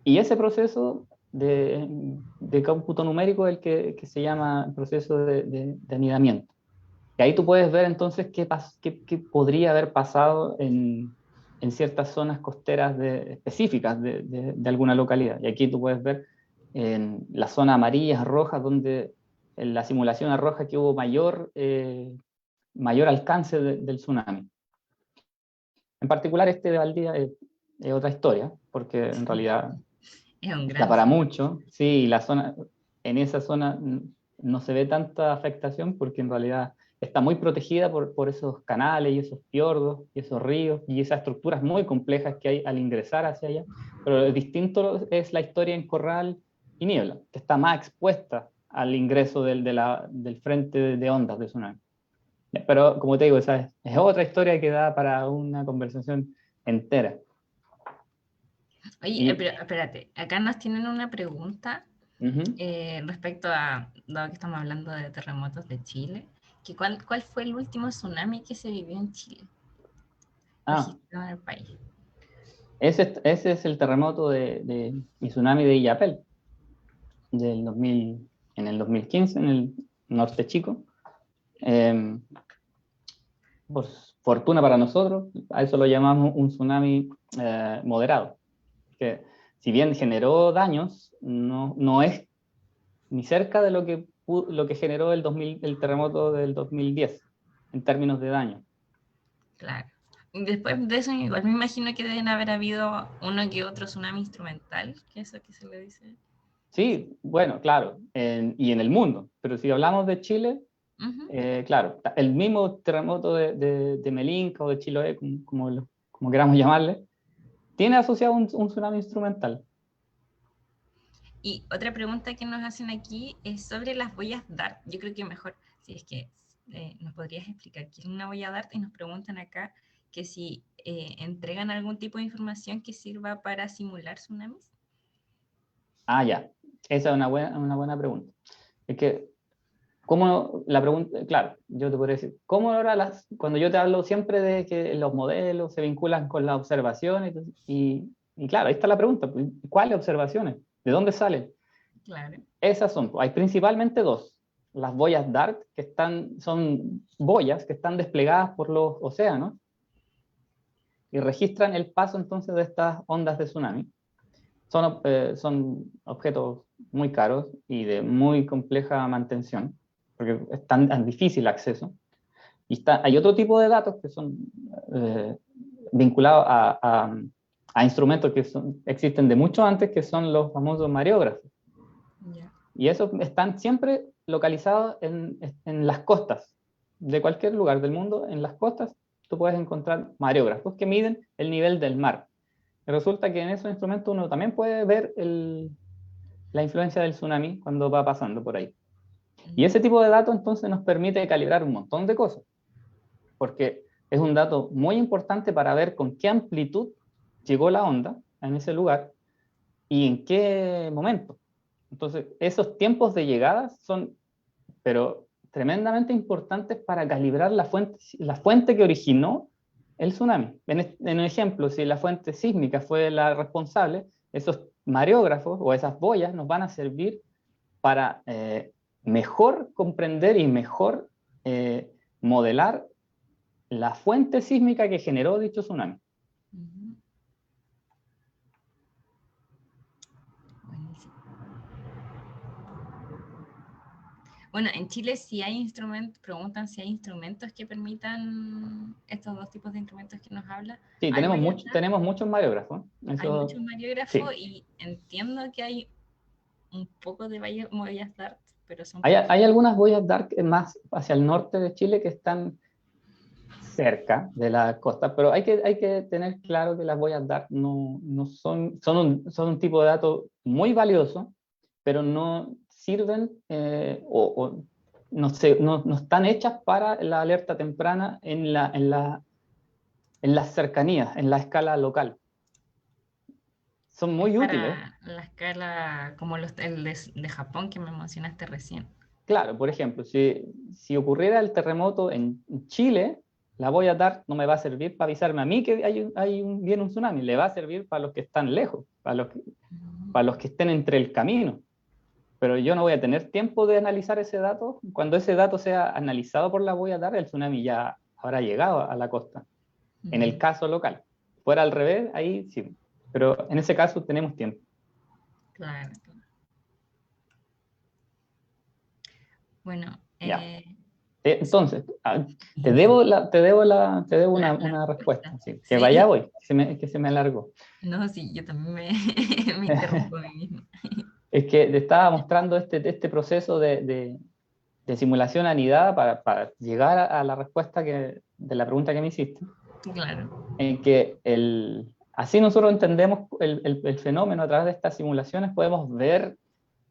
Y ese proceso de cómputo numérico es el que se llama proceso de anidamiento. Y ahí tú puedes ver entonces qué podría haber pasado en ciertas zonas costeras específicas de alguna localidad. Y aquí tú puedes ver en las zonas amarillas, rojas, donde en la simulación arroja que hubo mayor alcance del tsunami. En particular este de Valdivia es otra historia, porque en realidad Es un da gran para tsunami. mucho. Sí, en esa zona no se ve tanta afectación porque en realidad está muy protegida por esos canales y esos fiordos y esos ríos y esas estructuras muy complejas que hay al ingresar hacia allá. Pero distinto es la historia en Corral y Niebla, que está más expuesta al ingreso del frente de ondas de tsunami. Pero como te digo, esa es otra historia que da para una conversación entera. Oye, Y, pero espérate, acá nos tienen una pregunta uh-huh. respecto a, dado que estamos hablando de terremotos de Chile, que ¿cuál fue el último tsunami que se vivió en Chile, Ah, registrado en el país? ese es el terremoto y tsunami de Illapel, en el 2015, en el norte chico. Eh, por fortuna para nosotros, a eso lo llamamos un tsunami moderado, que si bien generó daños, no es ni cerca de lo que generó el terremoto del 2010 en términos de daño. Claro. Y después de eso, igual me imagino que deben haber habido uno que otro tsunami instrumental, que es eso que se le dice. Sí, bueno, claro, y en el mundo, pero si hablamos de Chile, Ujú. claro, el mismo terremoto de Melinca o de Chiloé, como queramos llamarle, tiene asociado un tsunami instrumental. Y otra pregunta que nos hacen aquí es sobre las boyas DART. Yo creo que mejor, si es que nos podrías explicar qué es una boya DART y nos preguntan acá que si entregan algún tipo de información que sirva para simular tsunamis. Ah, ya, esa es una buena pregunta. Es que, la pregunta, claro, yo te podría decir, ¿cómo ahora cuando yo te hablo siempre de que los modelos se vinculan con las observaciones? Y claro, ahí está la pregunta, ¿cuáles observaciones? ¿De dónde salen? Claro. Hay principalmente dos. Las boyas DART, son boyas que están desplegadas por los océanos y registran el paso entonces de estas ondas de tsunami. Son objetos muy caros y de muy compleja mantención, porque es tan difícil acceso. Hay otro tipo de datos que son vinculados a instrumentos que existen de mucho antes, que son los famosos mareógrafos. Ya. Y esos están siempre localizados en las costas de cualquier lugar del mundo. En las costas tú puedes encontrar mareógrafos que miden el nivel del mar. Y resulta que en esos instrumentos uno también puede ver la influencia del tsunami cuando va pasando por ahí. Y ese tipo de datos entonces nos permite calibrar un montón de cosas, porque es un dato muy importante para ver con qué amplitud llegó la onda en ese lugar y en qué momento. Entonces, esos tiempos de llegada son, pero tremendamente importantes para calibrar la fuente que originó el tsunami. En un ejemplo, si la fuente sísmica fue la responsable, esos mareógrafos o esas boyas nos van a servir para mejor comprender y mejor modelar la fuente sísmica que generó dicho tsunami. Uh-huh. Bueno, en Chile sí hay instrumentos, preguntan si hay instrumentos que permitan estos dos tipos de instrumentos que nos habla. Sí, Hay tenemos muchos mariógrafos. hay Eso, muchos mariógrafos sí. y entiendo que hay un poco de boyas Dart, pero son Hay algunas boyas dark más hacia el norte de Chile que están cerca de la costa, pero hay que tener claro que las boyas dark no son un tipo de dato muy valioso, pero no sirven o no están hechas para la alerta temprana en las cercanías, en la escala local. Son es muy útiles. para la escala como el de Japón que me mencionaste recién. Claro, por ejemplo, si ocurriera el terremoto en Chile, la boya DART no me va a servir para avisarme a mí que viene un tsunami, le va a servir para los que están lejos, para los que estén entre el camino. Pero yo no voy a tener tiempo de analizar ese dato. Cuando ese dato sea analizado por la boya DART, el tsunami ya habrá llegado a la costa, en el caso local. Fuera al revés, ahí sí. Pero en ese caso tenemos tiempo. Claro. Bueno, Ya. Entonces, te debo una respuesta. Sí, que vaya sí. voy, que se me alargó. No, sí, yo también me interrumpo a mí misma. Es que te estaba mostrando este proceso de simulación anidada para llegar a la respuesta de la pregunta que me hiciste, Claro. en que así nosotros entendemos el fenómeno a través de estas simulaciones, podemos ver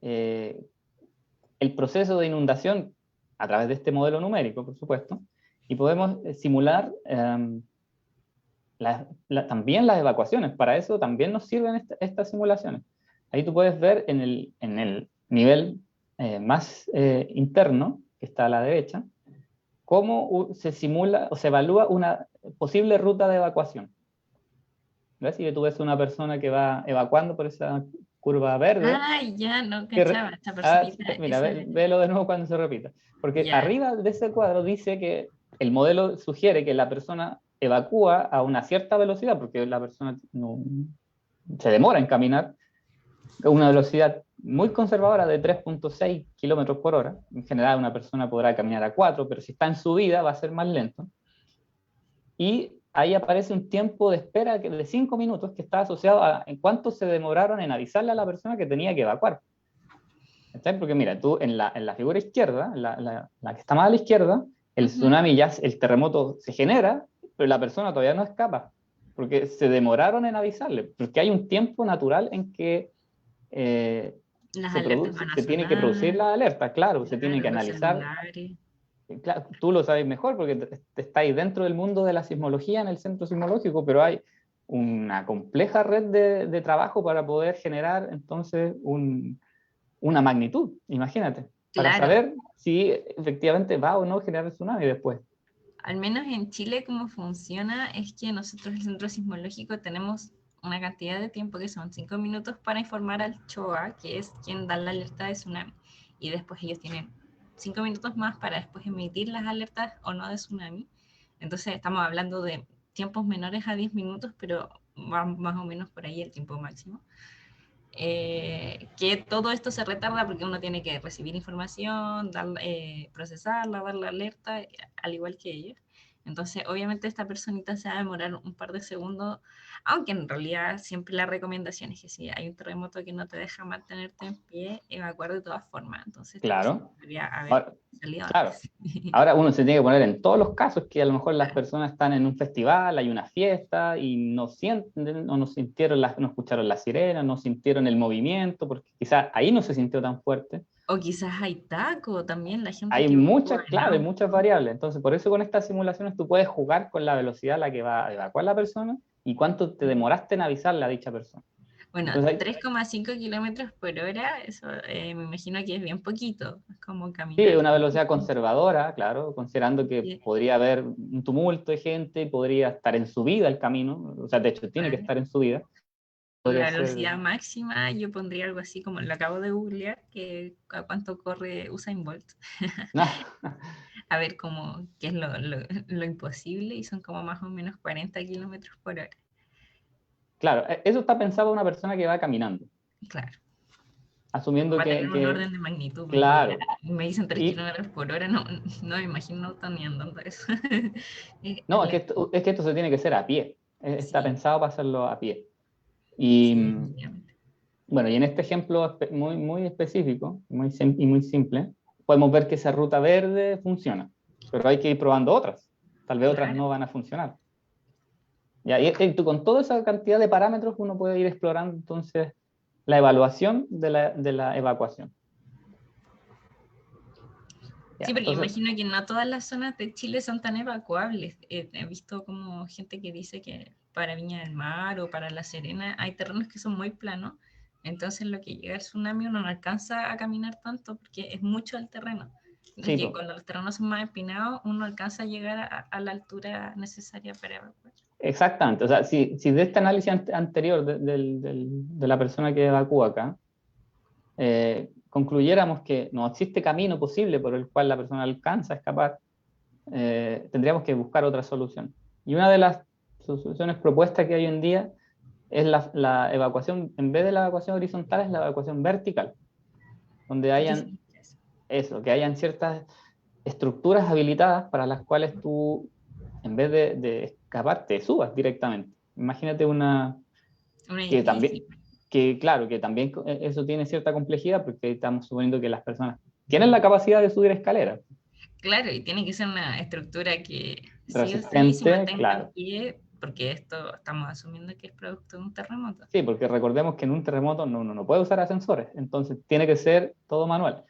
el proceso de inundación a través de este modelo numérico, por supuesto, y podemos simular también las evacuaciones. Para eso también nos sirven estas simulaciones. Ahí tú puedes ver en el nivel más interno, que está a la derecha, cómo se simula o se evalúa una posible ruta de evacuación. ¿Ves? Si tú ves una persona que va evacuando por esa curva verde, Ay, ya no cachaba esta personita. mira, vélo de nuevo cuando se repita. Porque Ya. arriba de ese cuadro dice que el modelo sugiere que la persona evacúa a una cierta velocidad, porque la persona se demora en caminar, a una velocidad muy conservadora de 3.6 kilómetros por hora. En general, una persona podrá caminar a 4, pero si está en subida va a ser más lento. Y ahí aparece un tiempo de espera de 5 minutos que está asociado a en cuánto se demoraron en avisarle a la persona que tenía que evacuar. ¿Está? Porque mira, tú en la figura izquierda, la que está más a la izquierda, el tsunami el terremoto se genera, pero la persona todavía no escapa, porque se demoraron en avisarle, porque hay un tiempo natural en que Las alertas van a se tiene que producir sonar. la alerta, claro, se tiene que Los analizar. celulares. Claro, tú lo sabes mejor porque te estáis dentro del mundo de la sismología en el centro sismológico, pero hay una compleja red de trabajo para poder generar entonces una magnitud, imagínate, para Claro, saber si efectivamente va o no a generar tsunami después. al menos en Chile cómo funciona es que nosotros el centro sismológico tenemos una cantidad de tiempo que son 5 minutos para informar al CHOA, que es quien da la alerta de tsunami, y después ellos tienen 5 minutos más para después emitir las alertas o no de tsunami. Entonces estamos hablando de tiempos menores a 10 minutos, pero va más o menos por ahí el tiempo máximo. Que todo esto se retarda porque uno tiene que recibir información, procesarla, dar la alerta, al igual que ellos. Entonces, obviamente esta personita se va a demorar un par de segundos, aunque en realidad siempre la recomendación es que si hay un terremoto que no te deja mantenerte en pie, evacuar de todas formas. Entonces, esta persona Claro. debería haber Ahora, salido claro. antes. Ahora uno se tiene que poner en todos los casos que a lo mejor las personas están en un festival, hay una fiesta y no sienten o no sintieron no escucharon la sirena, no sintieron el movimiento, porque quizás ahí no se sintió tan fuerte. O quizás hay taco también, la gente Hay que evacúa muchas, en claro, hay muchas auto. variables. Entonces, por eso con estas simulaciones tú puedes jugar con la velocidad a la que va a evacuar la persona y cuánto te demoraste en avisarle a dicha persona. Bueno, Entonces, 3,5 kilómetros por hora, eso me imagino que es bien poquito, es como sí, caminar. una velocidad conservadora, claro, considerando que Sí, podría haber un tumulto de gente, podría estar en subida el camino, o sea, de hecho tiene que claro. estar en subida. Podría La ser... velocidad máxima yo pondría algo así como lo acabo de googlear, que a cuánto corre Usain Bolt. A ver cómo, qué es lo imposible y son como más o menos 40 kilómetros por hora. Claro, eso está pensado para una persona que va caminando. Claro. asumiendo Para tener un que orden de magnitud. claro. Me dicen 3 kilómetros por hora, no me imagino auto ni andando eso. No, es que esto se tiene que hacer a pie. Está Sí, pensado para hacerlo a pie. Y sí, definitivamente. bueno, y en este ejemplo muy, muy específico y muy simple, podemos ver que esa ruta verde funciona, pero hay que ir probando otras. Tal vez otras no Claro. van a funcionar. Y con toda esa cantidad de parámetros uno puede ir explorando entonces la evaluación de la evacuación. Ya, Sí, porque entonces, imagino que no todas las zonas de Chile son tan evacuables. He visto como gente que dice que para Viña del Mar o para La Serena hay terrenos que son muy planos, entonces lo que llega el tsunami uno no alcanza a caminar tanto porque es mucho el terreno. sí, Y cuando los terrenos son más empinados, uno alcanza a llegar a la altura necesaria para evacuar. exactamente. O sea, si de este análisis anterior de la persona que evacúa acá, concluyéramos que no existe camino posible por el cual la persona alcanza a escapar, tendríamos que buscar otra solución. Y una de las soluciones propuestas que hay hoy en día es la evacuación, en vez de la evacuación horizontal, es la evacuación vertical, donde ¿Qué hayan significa eso? eso, que hayan ciertas estructuras habilitadas para las cuales tú, en vez de escapar, te subas directamente. Imagínate Un que edificio. también, que claro, que también eso tiene cierta complejidad porque estamos suponiendo que las personas tienen la capacidad de subir escaleras. Claro, y tiene que ser una estructura que sí o sí se Resistente, mantenga en claro. pie, porque esto estamos asumiendo que es producto de un terremoto. Sí, porque recordemos que en un terremoto uno no puede usar ascensores, entonces tiene que ser todo manual.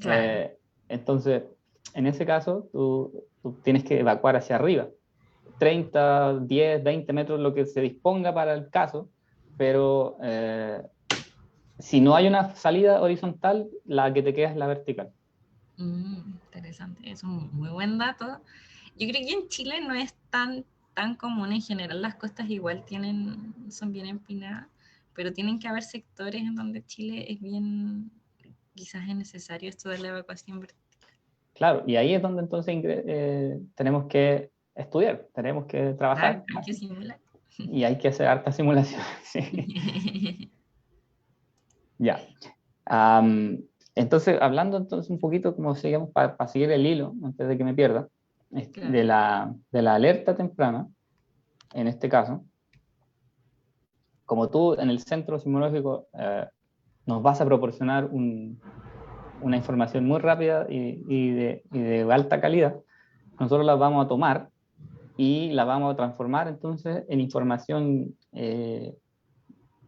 Claro. Entonces, en ese caso, tú tienes que evacuar hacia arriba. 30, 10, 20 metros, lo que se disponga para el caso, pero si no hay una salida horizontal, la que te queda es la vertical. Interesante, es un muy buen dato. Yo creo que en Chile no es tan común. En general las costas igual son bien empinadas, pero tienen que haber sectores en donde Chile es bien, quizás es necesario esto de la evacuación vertical. Claro, y ahí es donde entonces tenemos que estudiar, tenemos que Claro, trabajar hay que simular. y hay que hacer harta simulación. Sí. Ya. Entonces, hablando entonces un poquito, como seguimos, para seguir el hilo, antes de que me pierda, Claro, de la alerta temprana, en este caso, como tú en el centro sismológico nos vas a proporcionar una información muy rápida y de alta calidad, nosotros la vamos a tomar y la vamos a transformar entonces en información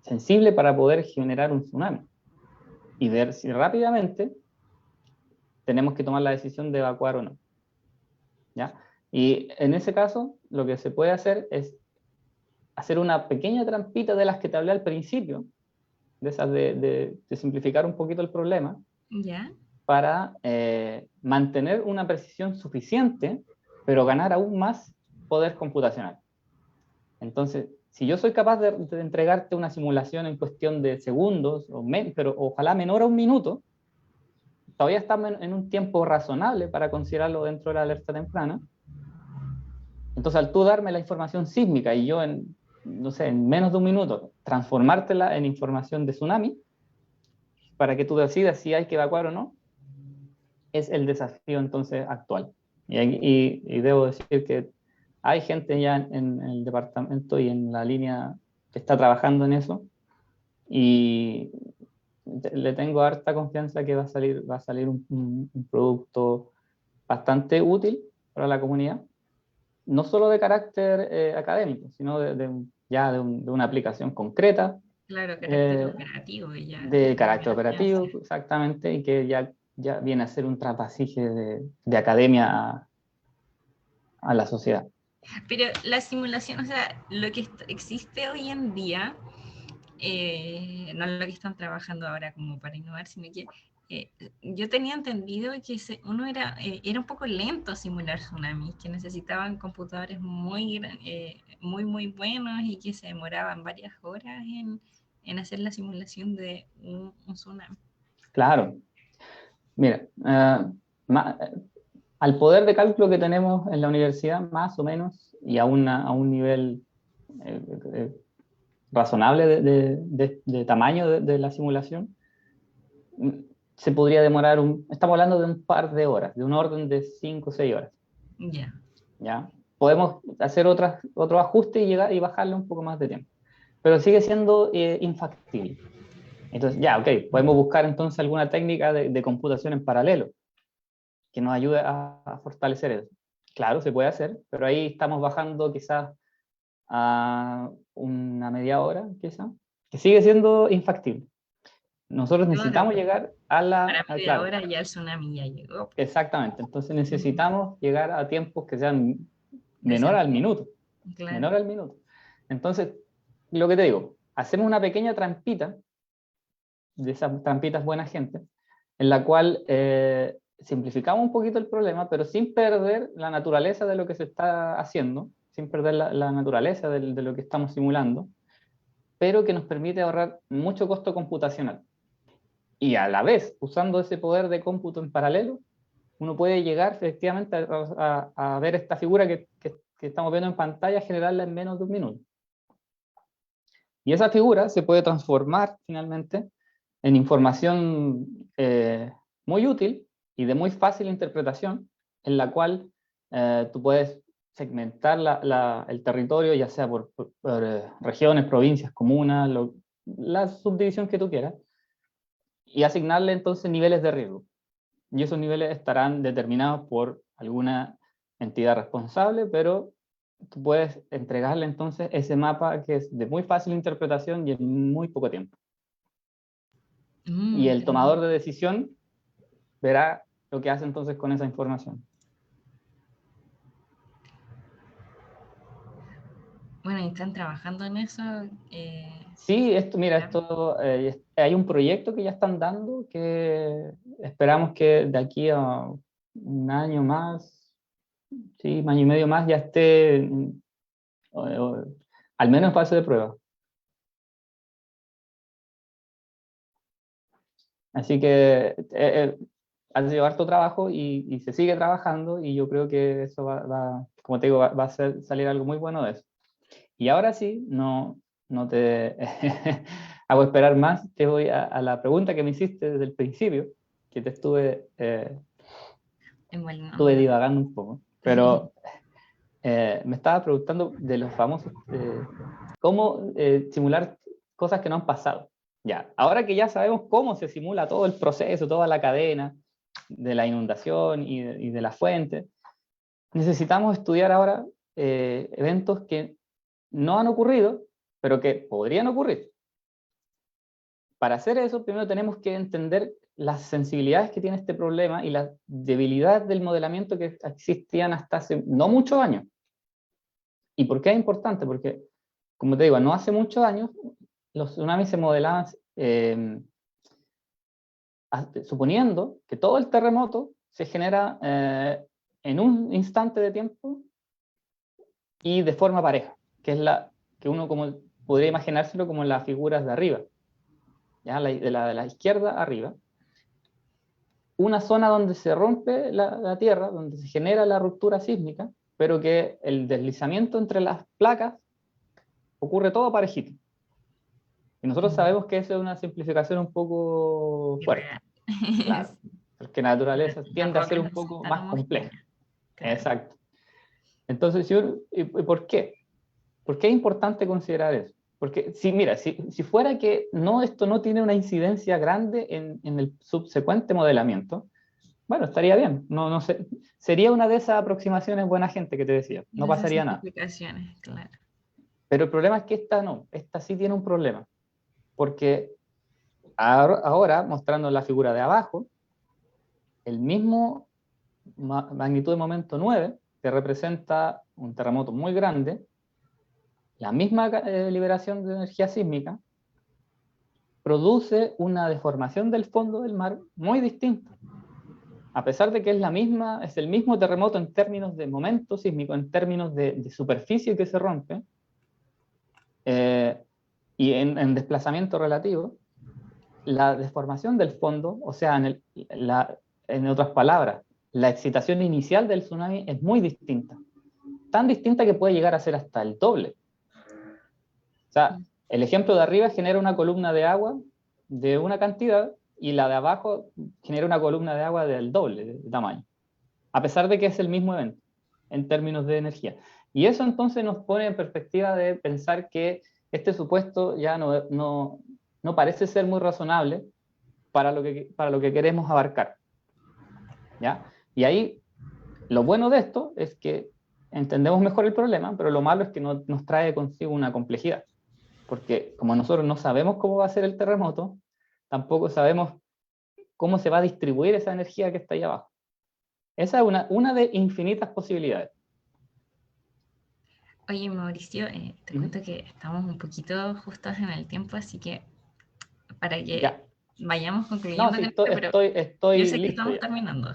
sensible para poder generar un tsunami y ver si rápidamente tenemos que tomar la decisión de evacuar o no. ¿Ya? Y en ese caso, lo que se puede hacer es hacer una pequeña trampita de las que te hablé al principio, de esas de simplificar un poquito el problema, ¿ya? para mantener una precisión suficiente, pero ganar aún más poder computacional. Entonces, si yo soy capaz de entregarte una simulación en cuestión de segundos, pero ojalá menor a un minuto, todavía estamos en un tiempo razonable para considerarlo dentro de la alerta temprana. Entonces, al tú darme la información sísmica y yo no sé, en menos de un minuto, transformártela en información de tsunami, para que tú decidas si hay que evacuar o no, es el desafío entonces actual. Y debo decir que hay gente ya en el departamento y en la línea que está trabajando en eso, y le tengo harta confianza que va a salir un producto bastante útil para la comunidad, no solo de carácter académico, sino ya de una aplicación concreta, Claro, carácter operativo y ya. de carácter Ciencia. operativo, exactamente, y que ya viene a ser un trapasije de academia a la sociedad. Pero la simulación, o sea, lo que existe hoy en día, no lo que están trabajando ahora como para innovar, sino que yo tenía entendido que uno era un poco lento simular tsunamis, que necesitaban computadores muy buenos y que se demoraban varias horas en hacer la simulación de un tsunami. Claro, mira, al poder de cálculo que tenemos en la universidad, más o menos, y a un nivel eh, eh, razonable de tamaño de la simulación, se podría demorar, estamos hablando de un par de horas, de un orden de 5 o 6 horas. Ya. ¿Ya? Podemos hacer otro ajuste y llegar y bajarle un poco más de tiempo. Pero sigue siendo infactible. Entonces, ya, ok, podemos buscar entonces alguna técnica de computación en paralelo que nos ayude a fortalecer eso. Claro, se puede hacer, pero ahí estamos bajando quizás a una media hora, quizás, que sigue siendo infactible. Nosotros necesitamos Claro, llegar a para media claro, hora ya el tsunami ya llegó. exactamente. Entonces Mm, necesitamos llegar a tiempos que sean menor al decente. minuto, Claro. menor al minuto. Entonces, lo que te digo, hacemos una pequeña trampita, de esas trampitas buena gente, en la cual simplificamos un poquito el problema, pero sin perder la naturaleza de lo que se está haciendo, sin perder la naturaleza de lo que estamos simulando, pero que nos permite ahorrar mucho costo computacional. Y a la vez, usando ese poder de cómputo en paralelo, uno puede llegar efectivamente a ver esta figura que estamos viendo en pantalla, generarla en menos de un minuto. Y esa figura se puede transformar finalmente en información muy útil y de muy fácil interpretación, en la cual tú puedes segmentar el territorio, ya sea por regiones, provincias, comunas, la subdivisión que tú quieras, y asignarle entonces niveles de riesgo. Y esos niveles estarán determinados por alguna entidad responsable, pero tú puedes entregarle entonces ese mapa que es de muy fácil interpretación y en muy poco tiempo. Y el tomador de decisión verá lo que hace entonces con esa información. Bueno, y están trabajando en eso. Sí, mira, Claro. hay un proyecto que ya están dando que esperamos que de aquí a un año más, sí, un año y medio más, ya esté al menos en fase de prueba. Así que ha sido harto trabajo y se sigue trabajando y yo creo que eso como te digo, va a salir algo muy bueno de eso. Y ahora sí, no te hago esperar más, te voy a la pregunta que me hiciste desde el principio, que te estuve Envenenando. divagando un poco, pero me estaba preguntando de los famosos, cómo simular cosas que no han pasado. Ya, ahora que ya sabemos cómo se simula todo el proceso, toda la cadena de la inundación y de la fuente, necesitamos estudiar ahora eventos que no han ocurrido, pero que podrían ocurrir. Para hacer eso, primero tenemos que entender las sensibilidades que tiene este problema y la debilidad del modelamiento que existían hasta hace no muchos años. ¿Y por qué es importante? Porque, como te digo, no hace muchos años los tsunamis se modelaban suponiendo que todo el terremoto se genera en un instante de tiempo y de forma pareja, que es la que uno como podría imaginárselo como las figuras de arriba, ¿ya? De la izquierda arriba, una zona donde se rompe la tierra, donde se genera la ruptura sísmica, pero que el deslizamiento entre las placas ocurre todo parejito. Y nosotros sabemos que eso es una simplificación un poco fuerte, Irreal. claro, porque la naturaleza Las tiende a ser rocas un no son poco tan más compleja. homogéneas. Claro. Exacto. Entonces, ¿y por qué? ¿Por qué es importante considerar eso? Porque, mira, si fuera que esto no tiene una incidencia grande en el subsecuente modelamiento, bueno, estaría bien. Sería una de esas aproximaciones buena gente que te decía. No De esas pasaría nada. simplificaciones, claro. Pero el problema es que esta sí tiene un problema. Porque ahora, mostrando la figura de abajo, el mismo magnitud de momento 9, que representa un terremoto muy grande, la misma liberación de energía sísmica, produce una deformación del fondo del mar muy distinta. A pesar de que es el mismo terremoto en términos de momento sísmico, en términos de superficie que se rompe, y en desplazamiento relativo, la deformación del fondo, o sea, en otras palabras, la excitación inicial del tsunami es muy distinta. Tan distinta que puede llegar a ser hasta el doble. O sea, el ejemplo de arriba genera una columna de agua de una cantidad y la de abajo genera una columna de agua del doble de tamaño, a pesar de que es el mismo evento en términos de energía. Y eso entonces nos pone en perspectiva de pensar que este supuesto ya no parece ser muy razonable para lo que queremos abarcar, ¿ya? Y ahí, lo bueno de esto es que entendemos mejor el problema, pero lo malo es que nos trae consigo una complejidad, porque como nosotros no sabemos cómo va a ser el terremoto, tampoco sabemos cómo se va a distribuir esa energía que está ahí abajo. Esa es una de infinitas posibilidades. Oye, Mauricio, te cuento que estamos un poquito justos en el tiempo, así que para que Ya. vayamos No, concluyendo sí, con esto, pero estoy yo sé que listo estamos ya. terminando.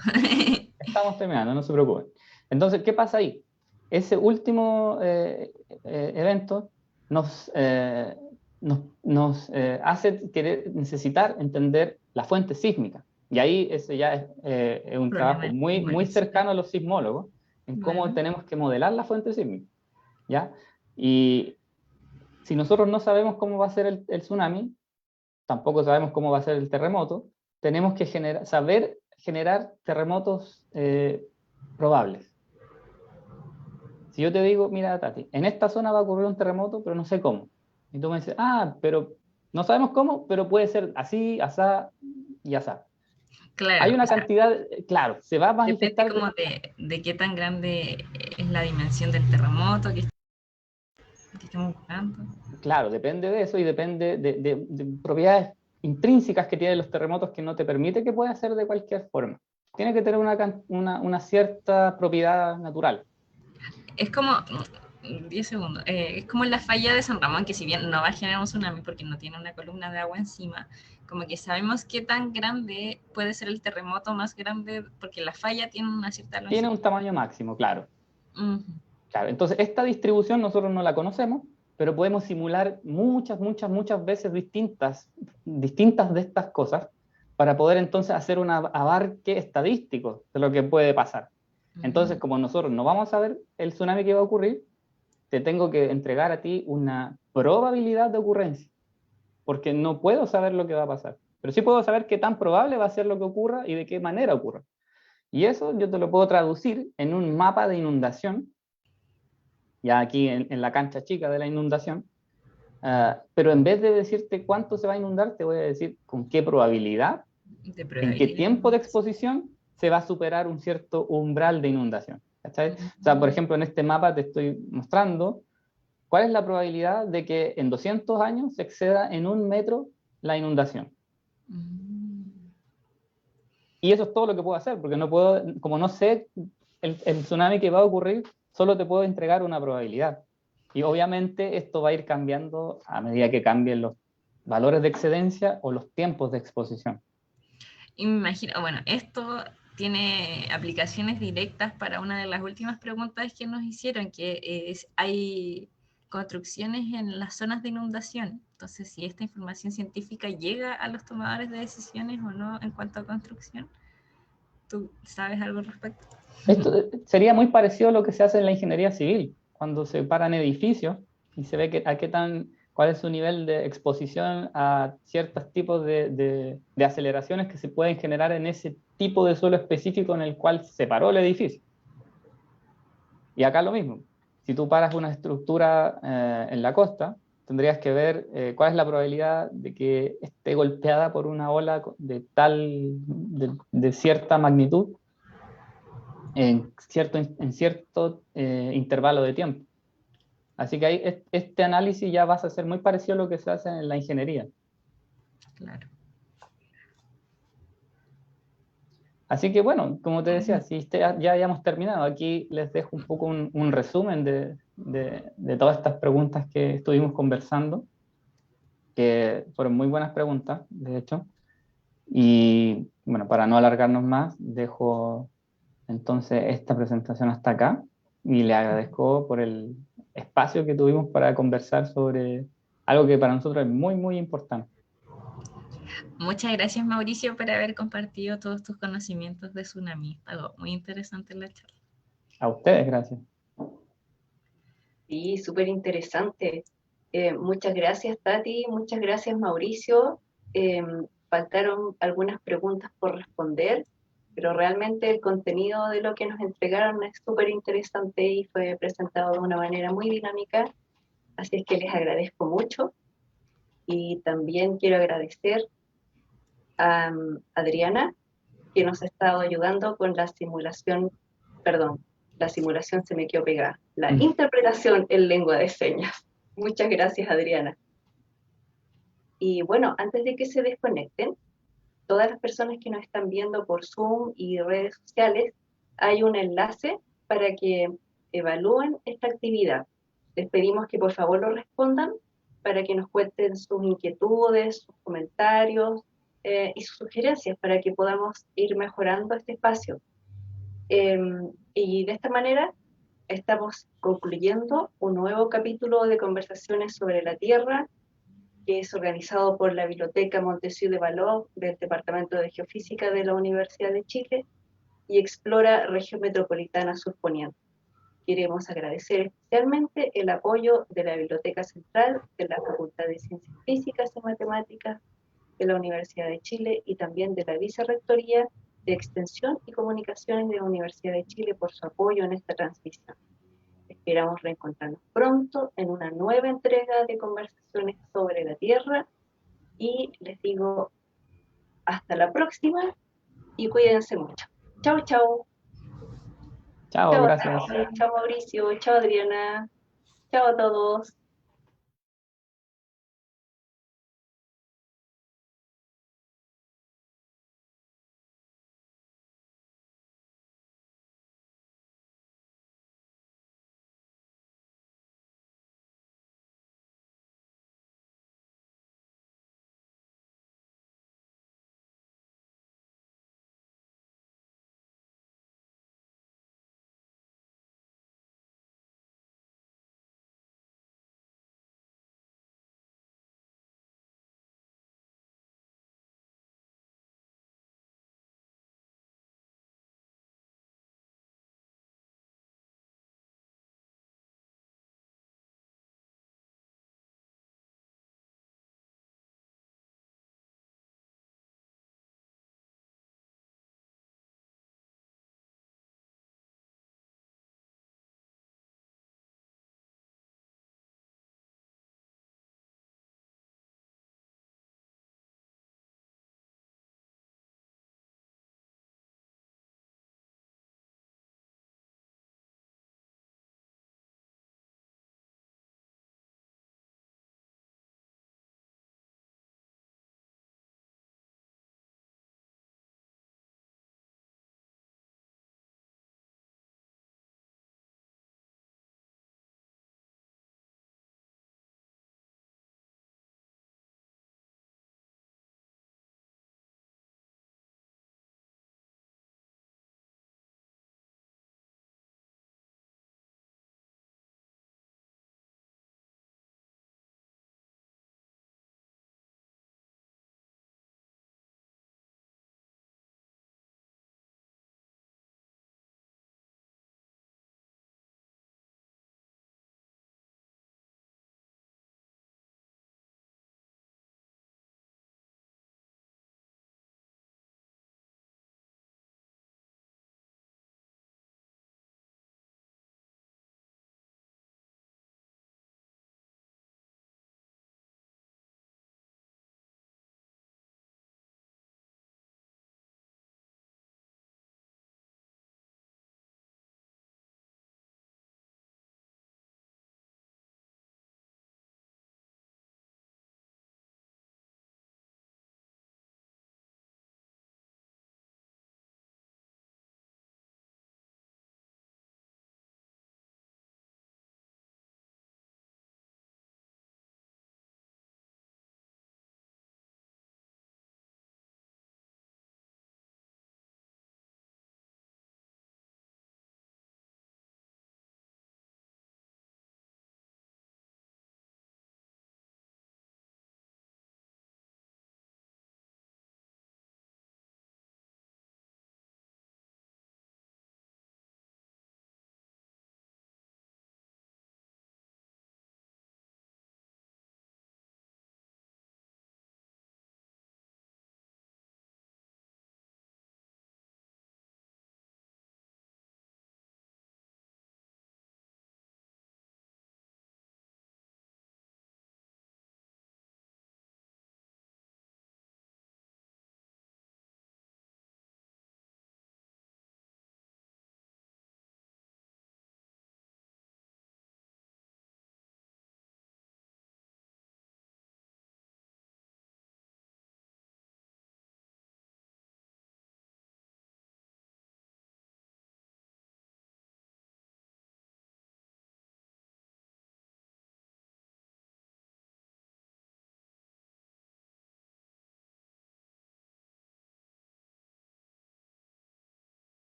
Estamos terminando, no se preocupen. Entonces, ¿qué pasa ahí? Ese último evento nos hace necesitar entender la fuente sísmica. Y ahí ese ya es un trabajo Problema muy igualísimo. cercano a los sismólogos, en cómo Bueno. tenemos que modelar la fuente sísmica, ¿ya? Y si nosotros no sabemos cómo va a ser el tsunami, tampoco sabemos cómo va a ser el terremoto, tenemos que saber generar terremotos probables. Si yo te digo, mira, Tati, en esta zona va a ocurrir un terremoto, pero no sé cómo. Y tú me dices, pero no sabemos cómo, pero puede ser así, asá y asá. Hay Claro, una o sea, cantidad, claro, se va a depende manifestar. como de qué tan grande es la dimensión del terremoto que estamos buscando. Claro, depende de eso y depende de propiedades intrínsecas que tienen los terremotos que no te permite que pueda ser de cualquier forma. Tiene que tener una cierta propiedad natural. Es como, 10 segundos, es como la falla de San Ramón, que si bien no va a generar un tsunami porque no tiene una columna de agua encima, como que sabemos qué tan grande puede ser el terremoto más grande, porque la falla tiene una cierta Tiene longitud. un tamaño máximo, claro. Uh-huh. Claro, entonces esta distribución nosotros no la conocemos, pero podemos simular muchas veces distintas de estas cosas para poder entonces hacer un abarque estadístico de lo que puede pasar. Entonces, como nosotros no vamos a ver el tsunami que va a ocurrir, te tengo que entregar a ti una probabilidad de ocurrencia, porque no puedo saber lo que va a pasar, pero sí puedo saber qué tan probable va a ser lo que ocurra y de qué manera ocurra. Y eso yo te lo puedo traducir en un mapa de inundación, ya aquí en la cancha chica de la inundación, pero en vez de decirte cuánto se va a inundar, te voy a decir con qué probabilidad, De en qué probabilidad. tiempo de exposición se va a superar un cierto umbral de inundación. ¿Cachai? O sea, por ejemplo, en este mapa te estoy mostrando cuál es la probabilidad de que en 200 años se exceda en 1 metro la inundación. Y eso es todo lo que puedo hacer, porque no puedo, como no sé el tsunami que va a ocurrir, solo te puedo entregar una probabilidad. Y obviamente esto va a ir cambiando a medida que cambien los valores de excedencia o los tiempos de exposición. Y me imagino, bueno, esto tiene aplicaciones directas para una de las últimas preguntas que nos hicieron, que hay construcciones en las zonas de inundación. Entonces, si esta información científica llega a los tomadores de decisiones o no en cuanto a construcción, ¿tú sabes algo al respecto? Esto sería muy parecido a lo que se hace en la ingeniería civil, cuando se paran edificios y se ve cuál es su nivel de exposición a ciertos tipos de aceleraciones que se pueden generar en ese tipo de suelo específico en el cual se paró el edificio. Y acá lo mismo. Si tú paras una estructura en la costa, tendrías que ver cuál es la probabilidad de que esté golpeada por una ola de cierta magnitud en cierto intervalo de tiempo. Así que ahí este análisis ya vas a ser muy parecido a lo que se hace en la ingeniería. Claro. Así que bueno, como te decía, si ya hayamos terminado, aquí les dejo un poco un resumen de todas estas preguntas que estuvimos conversando, que fueron muy buenas preguntas, de hecho. Y bueno, para no alargarnos más, dejo entonces esta presentación hasta acá y le agradezco por el espacio que tuvimos para conversar sobre algo que para nosotros es muy importante. Muchas gracias, Mauricio, por haber compartido todos tus conocimientos de tsunami. Algo muy interesante en la charla. A ustedes, gracias. Sí, súper interesante. Muchas gracias, Tati, muchas gracias, Mauricio. faltaron algunas preguntas por responder, pero realmente el contenido de lo que nos entregaron es súper interesante y fue presentado de una manera muy dinámica, así es que les agradezco mucho. Y también quiero agradecer a Adriana, que nos ha estado ayudando con la simulación, perdón, la simulación se me quedó pegada, la interpretación en lengua de señas. Muchas gracias, Adriana. Y bueno, antes de que se desconecten, todas las personas que nos están viendo por Zoom y redes sociales, hay un enlace para que evalúen esta actividad. Les pedimos que por favor lo respondan para que nos cuenten sus inquietudes, sus comentarios y sus sugerencias para que podamos ir mejorando este espacio. Y de esta manera estamos concluyendo un nuevo capítulo de Conversaciones sobre la Tierra, que es organizado por la Biblioteca Montesquieu de Vallaux del Departamento de Geofísica de la Universidad de Chile y explora región metropolitana surponiente. Queremos agradecer especialmente el apoyo de la Biblioteca Central de la Facultad de Ciencias Físicas y Matemáticas de la Universidad de Chile y también de la Vicerrectoría de Extensión y Comunicaciones de la Universidad de Chile por su apoyo en esta transmisión. Esperamos reencontrarnos pronto en una nueva entrega de Conversaciones sobre la Tierra y les digo hasta la próxima y cuídense mucho. Chao, chao. Chao, Chao, gracias. chao Mauricio, chao Adriana, chao a todos.